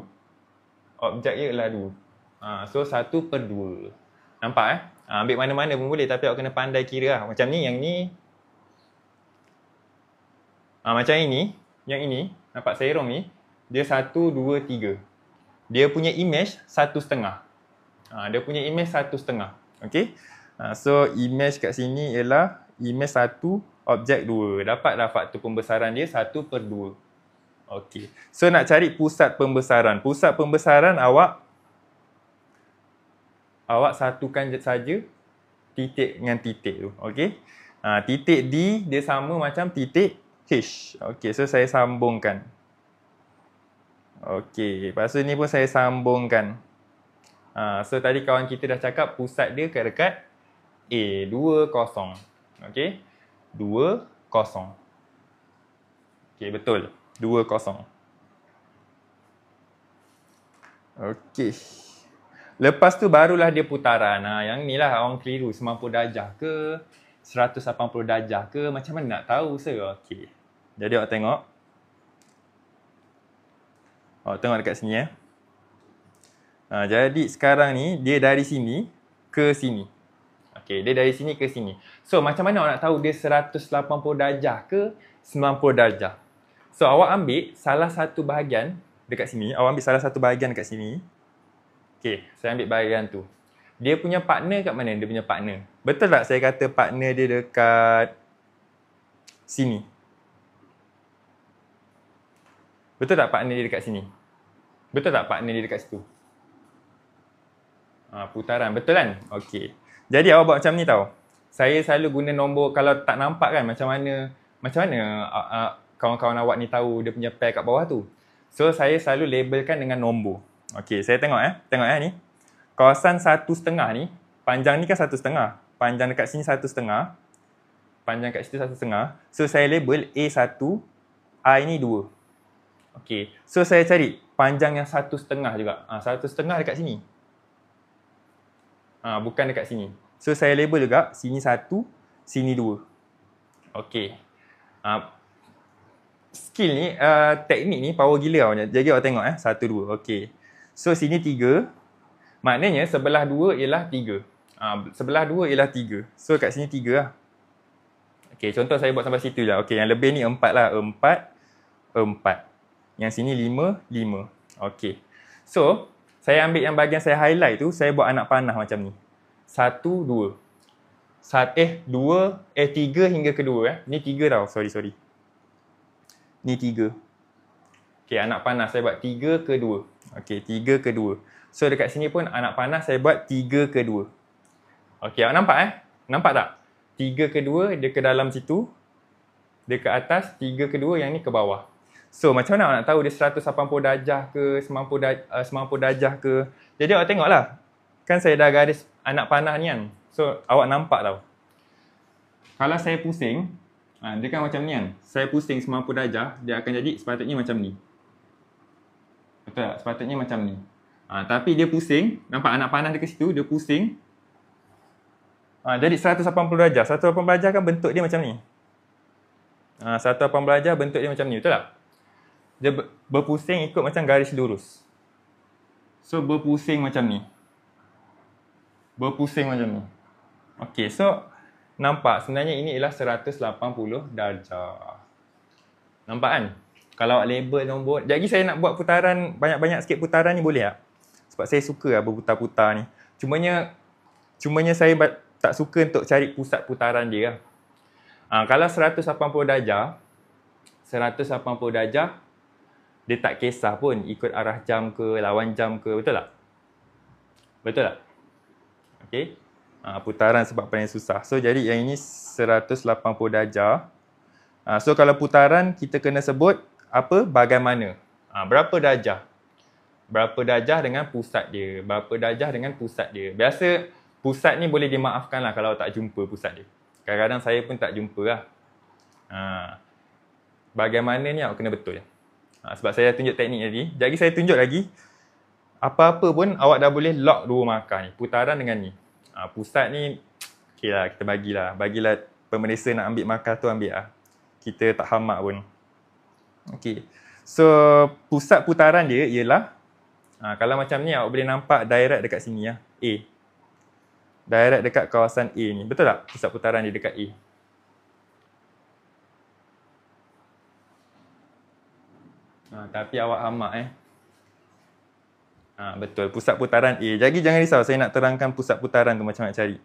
Objek dia ialah 2. So 1/2. Nampak ambil mana-mana pun boleh tapi awak kena pandai kira lah. Macam ni, yang ni. Macam ini, yang ini, nampak serong ni, dia 1, 2, 3. Dia punya image 1/2. Dia punya image 1/2. Okey. So image kat sini ialah image 1, objek 2. Dapatlah faktor pembesaran dia 1/2. Okey. So nak cari pusat pembesaran. Pusat pembesaran awak satukan saja titik dengan titik tu. Okey. Titik D dia sama macam titik H. Okey, so saya sambungkan. Okey, lepas tu ni pun saya sambungkan. So tadi kawan kita dah cakap pusat dia dekat A, 2, 0. Okey. 2, 0. Okey, betul. 2, 0. Okey. Lepas tu barulah dia putaran. Yang ni lah orang keliru. 90 darjah ke 180 darjah ke, macam mana nak tahu saya? Okey. Jadi awak tengok. Awak tengok dekat sini jadi sekarang ni dia dari sini ke sini. Okey, dia dari sini ke sini. So macam mana awak nak tahu dia 180 darjah ke 90 darjah? So awak ambil salah satu bahagian dekat sini. Awak ambil salah satu bahagian dekat sini. Okey, saya ambil bahagian tu. Dia punya partner kat mana? Dia punya partner. Betul tak saya kata partner dia dekat sini? Betul tak partner dia dekat sini? Betul tak partner dia dekat situ? Putaran, betul kan? Okey. Jadi awak buat macam ni tau. Saya selalu guna nombor, kalau tak nampak kan macam mana kawan-kawan awak ni tahu dia punya pair kat bawah tu. So saya selalu labelkan dengan nombor. Okey, saya tengok ni. Kawasan 1,5 ni, panjang ni kan 1,5. Panjang dekat sini 1,5. Panjang kat situ 1,5. So saya label A1, I ni 2. Okey. So saya cari panjang yang 1,5 juga. 1,5 dekat sini. Bukan dekat sini. So saya label juga sini 1, sini 2. Okey. Skill ni, teknik ni power gila awak. Jadi awak tengok 1, 2. Okey. So sini 3. Maknanya sebelah 2 ialah 3. Sebelah 2 ialah 3. So kat sini 3 lah. Okey, contoh saya buat sampai situ je. Okey, yang lebih ni 4 lah. 4, 4. Yang sini 5, 5. Okey. So, saya ambil yang bahagian saya highlight tu, saya buat anak panah macam ni. 1, 2. 3 hingga ke 2 Ni 3 tau, sorry. Ni 3. Okey, anak panah saya buat 3 ke 2. Okey, 3 ke 2. So, dekat sini pun anak panah saya buat 3 ke 2. Okey, awak nampak Nampak tak? 3 ke 2, dia ke dalam situ. Dia ke atas, 3 ke 2, yang ni ke bawah. So, macam mana awak nak tahu dia 180 darjah ke, 90 darjah ke. Jadi, awak tengoklah. Kan saya dah garis anak panah ni kan. So, awak nampak tau. Kalau saya pusing, dia kan macam ni kan. Saya pusing 90 darjah, dia akan jadi sepatutnya macam ni. Betul tak? Sepatutnya macam ni. Tapi dia pusing, nampak anak panah dekat situ, dia pusing. Jadi 180 darjah. 180 darjah kan bentuk dia macam ni. 180 darjah bentuk dia macam ni, betul tak? Dia berpusing ikut macam garis lurus. So, berpusing macam ni. Berpusing macam ni. Okey, so nampak sebenarnya ini ialah 180 darjah. Nampak kan? Kalau awak label nombor. Jadi saya nak buat putaran, banyak-banyak sikit putaran ni boleh tak? Sebab saya suka berputar-putar ni. Cumanya saya tak suka untuk cari pusat putaran dia. Kalau 180 darjah, dia tak kisah pun ikut arah jam ke, lawan jam ke, betul tak? Betul tak? Okey. Putaran sebab paling susah. So, jadi yang ini 180 darjah. So, kalau putaran, kita kena sebut apa? Bagaimana. Berapa darjah? Berapa darjah dengan pusat dia? Berapa darjah dengan pusat dia? Biasa, pusat ni boleh dimaafkan lah kalau tak jumpa pusat dia. Kadang-kadang saya pun tak jumpa lah. Bagaimana ni awak kena betul. Sebab saya tunjuk teknik tadi. Jadi saya tunjuk lagi. Apa-apa pun awak dah boleh lock dua markah ni. Putaran dengan ni. Pusat ni, okey lah, kita bagilah. Bagilah pemeriksa nak ambil markah tu, ambil lah. Kita tak hamak pun. Okey. So, pusat putaran dia ialah, kalau macam ni awak boleh nampak direct dekat sini lah. A. Direct dekat kawasan A ni. Betul tak? Pusat putaran dia dekat A. Tapi awak hamak betul, pusat putaran A. Jadi jangan risau, saya nak terangkan pusat putaran tu macam nak cari.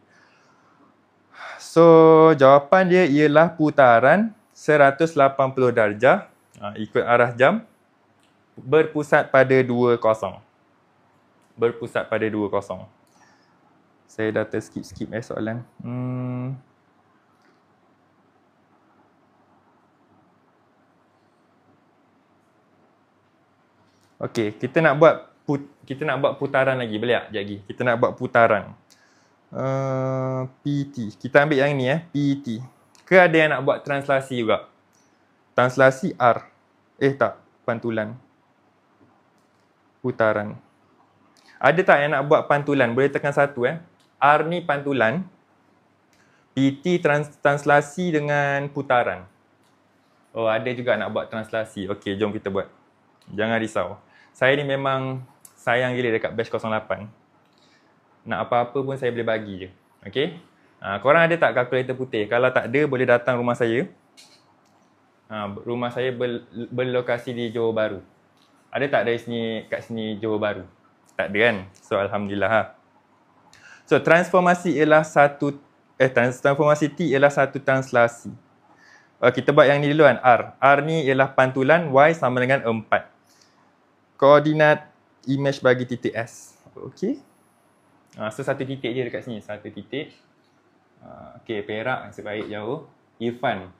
So, jawapan dia ialah putaran 180 darjah ikut arah jam berpusat pada 20. Berpusat pada 20. Saya dah terskip soalan. Okey, kita nak buat putaran lagi, boleh tak? Jadi kita nak buat putaran. PT. Kita ambil yang ni PT. Ke ada yang nak buat translasi juga? Translasi R. Tak, pantulan. Putaran. Ada tak yang nak buat pantulan? Boleh tekan 1 R ni pantulan. PT translasi dengan putaran. Oh, ada juga nak buat translasi. Okey, jom kita buat. Jangan risau. Saya ni memang sayang gila dekat batch 08. Nak apa-apa pun saya boleh bagi je. Okey? Korang ada tak kalkulator putih? Kalau tak ada, boleh datang rumah saya. Rumah saya berlokasi di Johor Bahru. Ada tak dari sini, kat sini Johor Bahru? Tak ada kan? So, Alhamdulillah. So, transformasi ialah transformasi T ialah satu translasi. Kita buat yang ni dulu kan, R. R ni ialah pantulan, Y sama dengan 4. Koordinat image bagi titik S. Okey. So satu titik je dekat sini, satu titik. Okey, Perak nasib baik jauh. Irfan.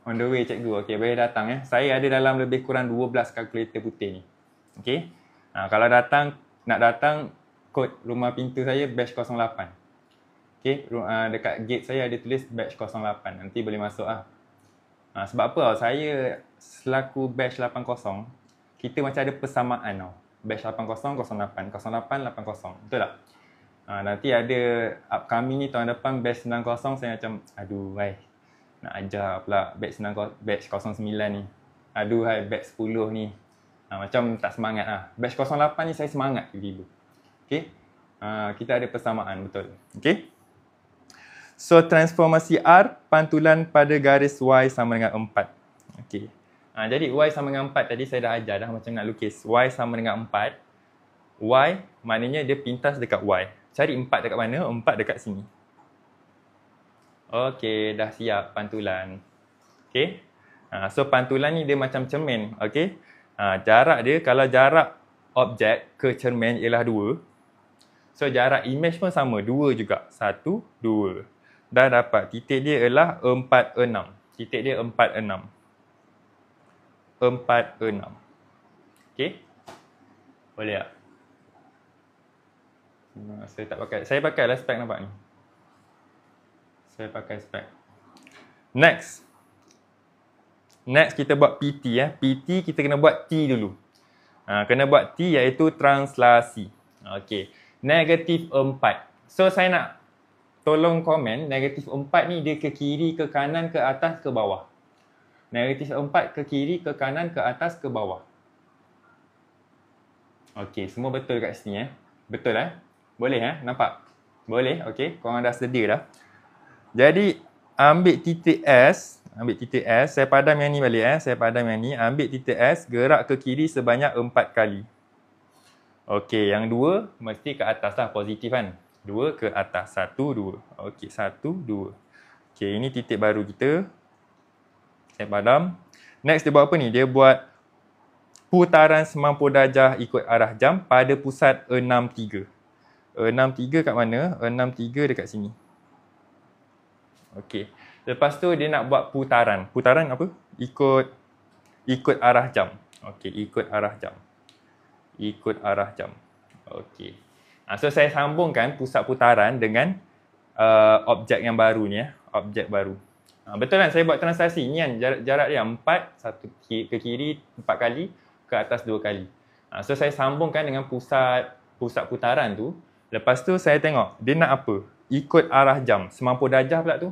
On the way cikgu. Okey, boleh datang Saya ada dalam lebih kurang 12 kalkulator putih ni. Okey. Kalau nak datang kod rumah pintu saya batch 08. Okey, dekat gate saya ada tulis batch 08. Nanti boleh masuk sebab apa saya selaku batch 80, kita macam ada persamaan Batch 80, 08, 08, 80. Betul tak? Nanti ada upcoming ni tahun depan batch 90, saya macam aduh nak ajar pula batch 09 ni. Aduh batch 10 ni. Macam tak semangat Batch 08 ni saya semangat dulu. Okey. Kita ada persamaan betul. Okey. So transformasi R pantulan pada garis Y sama dengan 4. Okey. Jadi Y sama dengan 4 tadi saya dah ajar dah macam nak lukis. Y sama dengan 4. Y maknanya dia pintas dekat Y. Cari 4 dekat mana? 4 dekat sini. Okey, dah siap pantulan. Okey. So pantulan ni dia macam cermin. Okey. Jarak dia, kalau jarak objek ke cermin ialah 2. So jarak image pun sama, 2 juga. 1, 2. Dah dapat. Titik dia ialah 4, 6. Titik dia 4, 6. 4, 6. Okey. Boleh tak? Saya tak pakai. Saya pakailah spek nampak ni. Saya pakai spek. Next kita buat PT PT kita kena buat T dulu. Kena buat T iaitu translasi. Okey. Negatif 4. So saya nak tolong komen negatif 4 ni dia ke kiri, ke kanan, ke atas, ke bawah. Negatif 4 ke kiri, ke kanan, ke atas, ke bawah. Okey, semua betul kat sini Betul Boleh nampak? Boleh, okey. Korang dah sedia dah. Jadi ambil titik S, saya padam yang ni balik saya padam yang ni, ambil titik S, gerak ke kiri sebanyak 4 kali. Okey, yang 2 mesti ke atas positif 2 ke atas, 1, 2. Okey, 1, 2. Okey, ini titik baru kita. Saya padam. Next dia buat apa ni? Dia buat putaran 90 darjah ikut arah jam pada pusat 63. 63 kat mana? 63 dekat sini. Okey. Lepas tu dia nak buat putaran. Putaran apa? Ikut arah jam. Okey, ikut arah jam. Ikut arah jam. Okey. So saya sambungkan pusat putaran dengan objek yang baru ni objek baru. Betul saya buat translasi ni jarak dia 4, satu ke kiri 4 kali, ke atas 2 kali. So saya sambungkan dengan pusat putaran tu. Lepas tu saya tengok dia nak apa? Ikut arah jam 90 darjah pula tu.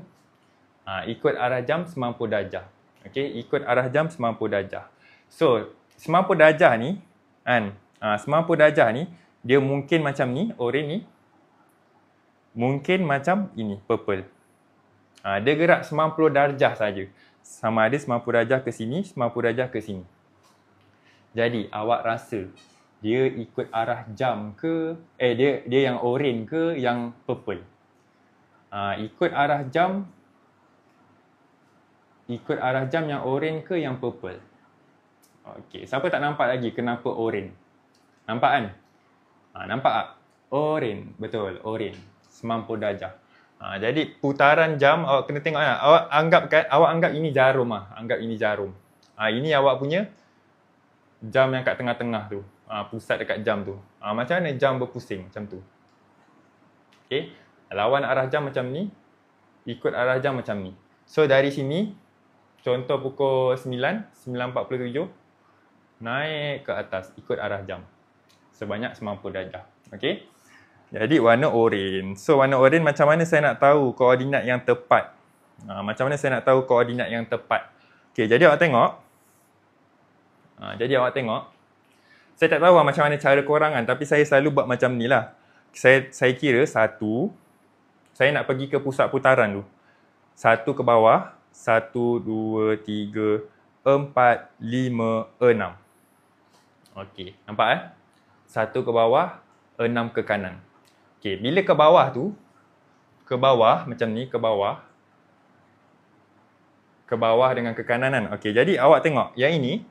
Ikut arah jam 90 darjah. Okey, ikut arah jam 90 darjah. So 90 darjah ni 90 darjah ni dia mungkin macam ni, oren ni. Mungkin macam ini, purple. Dia gerak 90 darjah saja. Sama ada 90 darjah ke sini, 90 darjah ke sini. Jadi awak rasa dia ikut arah jam ke dia yang oren ke yang purple? Ikut arah jam yang oren ke yang purple? Okey, siapa tak nampak lagi kenapa oren? Nampak kan? Nampak tak? Oren, betul, oren. 90 darjah. Jadi putaran jam awak kena tengok awak anggap ini jarum anggap ini jarum. Ini awak punya jam yang kat tengah-tengah tu. Pusat dekat jam tu. Macam mana jam berpusing macam tu. Okey. Lawan arah jam macam ni, ikut arah jam macam ni. So dari sini contoh pukul 9:47 naik ke atas ikut arah jam sebanyak 90 darjah. Okey. Jadi warna oren. So warna oren macam mana saya nak tahu koordinat yang tepat? Macam mana saya nak tahu koordinat yang tepat? Okey, jadi awak tengok. Saya tak tahu macam mana cara korang tapi saya selalu buat macam ni lah. Saya kira 1. Saya nak pergi ke pusat putaran dulu. 1 ke bawah. 1, 2, 3, 4, 5, 6. Okey, nampak 1 ke bawah, 6 ke kanan. Okey, bila ke bawah tu, ke bawah macam ni, ke bawah dengan ke kananan. Okey, jadi awak tengok yang ini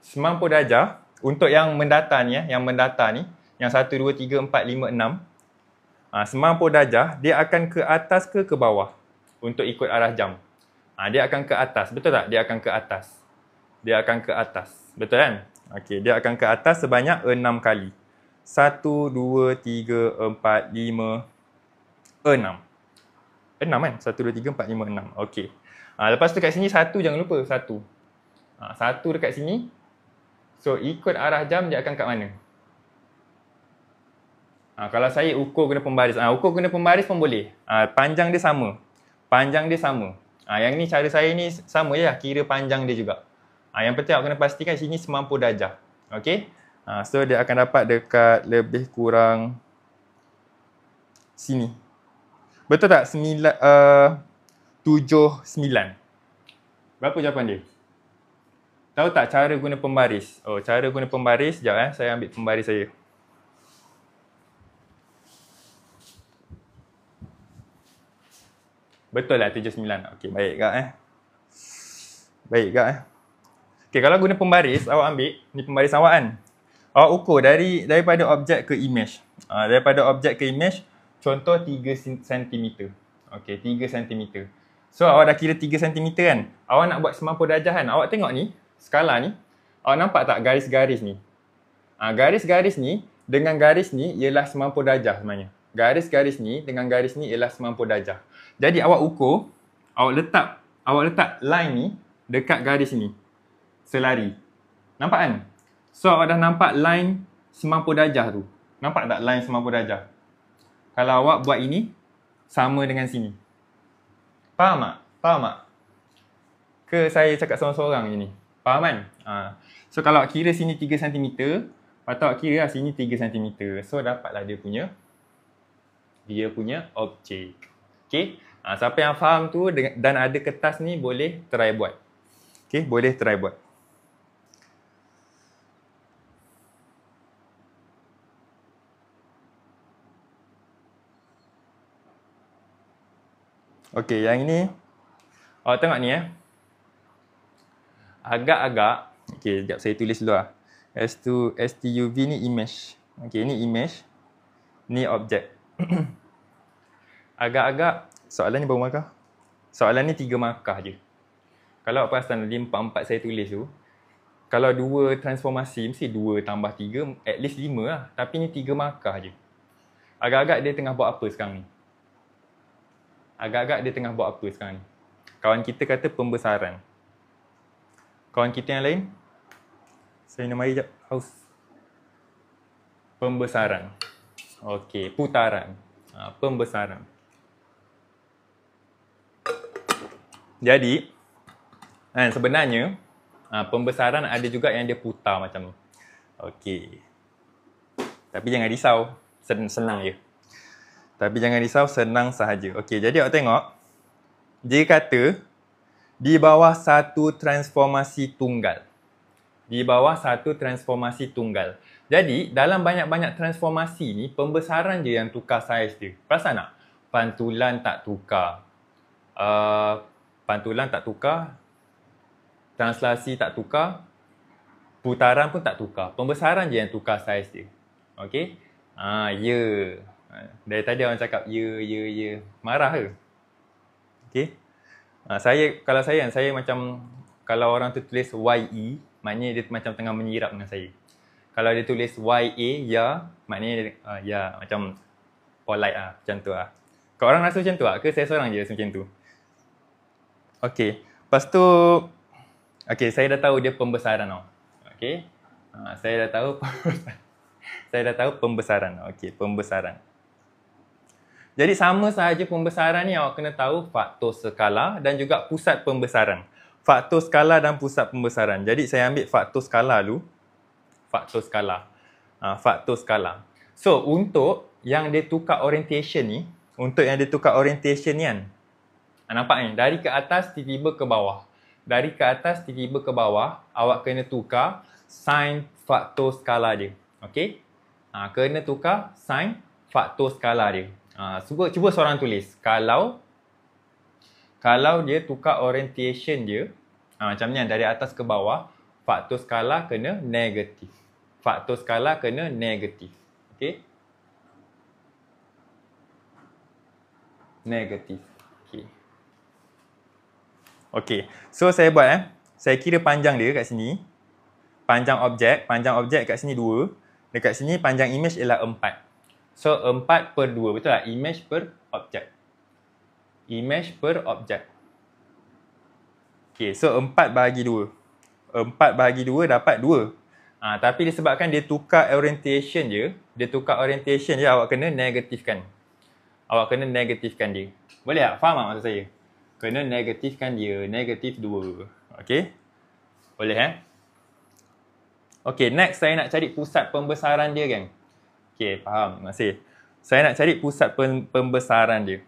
90 darjah untuk yang mendata ni yang mendata ni, yang 1 2 3 4 5 6. 90 darjah dia akan ke atas ke bawah untuk ikut arah jam. Dia akan ke atas, betul tak? Dia akan ke atas. Dia akan ke atas. Betul kan? Okey, dia akan ke atas sebanyak 6 kali. 1 2 3 4 5 6. 6 kan? 1 2 3 4 5 6. Okey. Lepas tu kat sini 1 jangan lupa, 1. 1 dekat sini. So ikut arah jam dia akan kat mana? Kalau saya ukur guna pembaris, ukur guna pembaris pun boleh. Panjang dia sama. Panjang dia sama. Yang ni cara saya ni sama je lah, kira panjang dia juga. Yang penting awak kena pastikan sini 90 darjah. Okey? So dia akan dapat dekat lebih kurang sini. Betul tak? 7 9. Berapa jawapan dia? Tahu tak cara guna pembaris? Cara guna pembaris, sekejap saya ambil pembaris saya. Betul lah 79. Okey, baik kak Baik kak Okey, kalau guna pembaris, awak ambil ni pembaris awak kan. Awak ukur daripada objek ke image. Daripada objek ke image, contoh 3 cm. Okey, 3 cm. So awak dah kira 3 cm kan. Awak nak buat 90 darjah kan. Awak tengok ni, skala ni. Awak nampak tak garis-garis ni? Garis-garis ni dengan garis ni ialah 90 darjah sebenarnya. Garis-garis ni dengan garis ni ialah 90 darjah. Jadi awak ukur, awak letak line ni dekat garis ni. Selari. Nampak kan? So awak dah nampak line 90 darjah tu. Nampak tak line 90 darjah? Kalau awak buat ini, sama dengan sini. Faham tak? Faham tak? Ke saya cakap seorang-seorang je ni? Faham kan? So kalau awak kira sini 3 cm, lepas tu awak kira lah sini 3 cm. So dapatlah dia punya objek. Okay? Siapa yang faham tu dan ada kertas ni boleh try buat. Okay? Boleh try buat. Okay, yang ini awak tengok ni agak-agak, okay, sekejap saya tulis dulu lah. STUV ni image. Okay, ni image. Ni objek. Agak-agak, soalan ni berapa markah? Soalan ni 3 markah je. Kalau awak perasan di 4-4 saya tulis tu, kalau 2 transformasi, mesti 2 tambah 3, at least 5 lah. Tapi ni 3 markah je. Agak-agak dia tengah buat apa sekarang ni? Agak-agak dia tengah buat apa sekarang ni? Kawan kita kata pembesaran. Kawan kita yang lain? Saya nak mari sekejap. Haus. Pembesaran. Okey, putaran. Pembesaran. Jadi, sebenarnya, pembesaran ada juga yang dia putar macam ni. Okey. Tapi jangan risau. Senang je. Tapi jangan risau, senang sahaja. Okey, jadi awak tengok. Dia kata, di bawah satu transformasi tunggal. Di bawah satu transformasi tunggal. Jadi, dalam banyak-banyak transformasi ni, pembesaran je yang tukar saiz dia. Perasan tak? Pantulan tak tukar. Pantulan tak tukar. Translasi tak tukar. Putaran pun tak tukar. Pembesaran je yang tukar saiz dia. Okey? Ya. Dari tadi orang cakap ya. Marah ke? Okey. Kalau saya macam, kalau orang tu tulis YE, maknanya dia macam tengah menyirap dengan saya. Kalau dia tulis YA, ya, maknanya ya, macam polite lah, macam tu lah. Kau orang rasa macam tu lah? Ke saya seorang je rasa macam tu? Okey. Lepas tu, okey, saya dah tahu dia pembesaran tau. Okey. Saya dah tahu pembesaran. Okey, pembesaran. Jadi sama sahaja pembesaran ni awak kena tahu faktor skala dan juga pusat pembesaran. Faktor skala dan pusat pembesaran. Jadi saya ambil faktor skala dulu. Faktor skala. Faktor skala. So untuk yang dia tukar orientation ni, kan. Nampak ni, dari ke atas tiba-tiba ke bawah. Dari ke atas tiba-tiba ke bawah, awak kena tukar sin faktor skala dia. Okey? Kena tukar sin faktor skala dia. Cuba seorang tulis. Kalau dia tukar orientation dia, macam ni dari atas ke bawah, Faktor skalar kena negatif. Faktor skalar kena negatif. Okey. Negatif. Okey. Okey. So saya buat saya kira panjang dia kat sini. Panjang objek kat sini 2. Dekat sini panjang image ialah 4. So 4/2, betul tak? Image per objek. Image per objek. Okey, so 4 bahagi 2. 4 bahagi 2 dapat 2. Tapi disebabkan dia tukar orientation je, awak kena negatifkan. Awak kena negatifkan dia. Boleh tak? Faham tak maksud saya? Kena negatifkan dia, negatif 2. Okey? Boleh Okey, next saya nak cari pusat pembesaran dia, geng. Okey, faham. Terima kasih. Saya nak cari pusat pembesaran dia.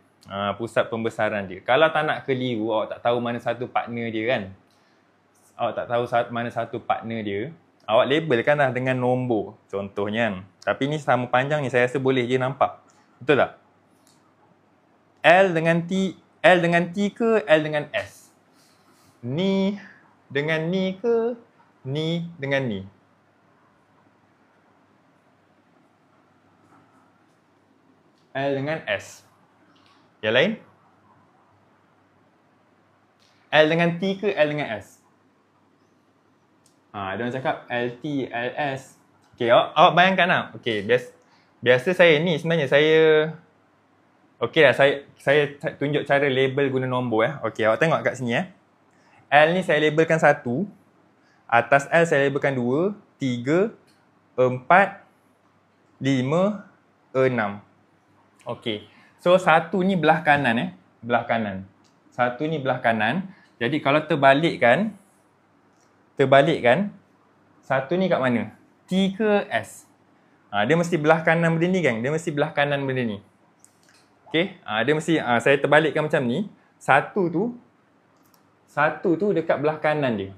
Pusat pembesaran dia. Kalau tak nak keliru, awak tak tahu mana satu partner dia kan. Awak tak tahu mana satu partner dia, awak labelkan lah dengan nombor. Contohnya kan. Tapi ni sama panjang ni, saya rasa boleh je nampak. Betul tak? L dengan T ke L dengan S? Ni dengan ni ke ni dengan ni? L dengan S. Yang lain? L dengan T ke L dengan S? Dia orang cakap LT, LS. Okay, awak bayangkan lah. Okay, biasa saya ni sebenarnya saya... Okay lah, saya tunjuk cara label guna nombor Okay, awak tengok kat sini L ni saya labelkan 1. Atas L saya labelkan 2, 3, 4, 5, 6. Okay, so 1 ni belah kanan belah kanan. 1 ni belah kanan. Jadi kalau terbalikkan 1 ni kat mana? T ke S? Dia mesti belah kanan benda ni, geng. Dia mesti belah kanan benda ni. Okay, dia mesti saya terbalikkan macam ni. 1 tu dekat belah kanan dia.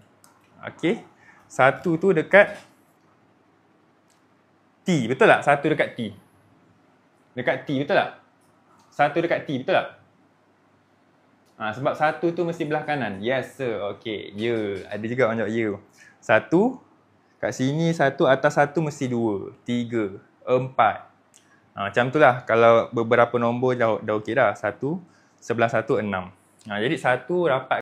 Okay, 1 tu dekat T, betul tak? 1 dekat T. Dekat T, betul tak? 1 dekat T, betul tak? Sebab 1 tu mesti belah kanan. Yes, sir. Okay, ada juga orang jawab ya. 1 kat sini, 1 atas 1 mesti 2, 3, 4. Macam tu lah. Kalau beberapa nombor dah okey dah. 1, sebelah 1, 6. Jadi 1 rapat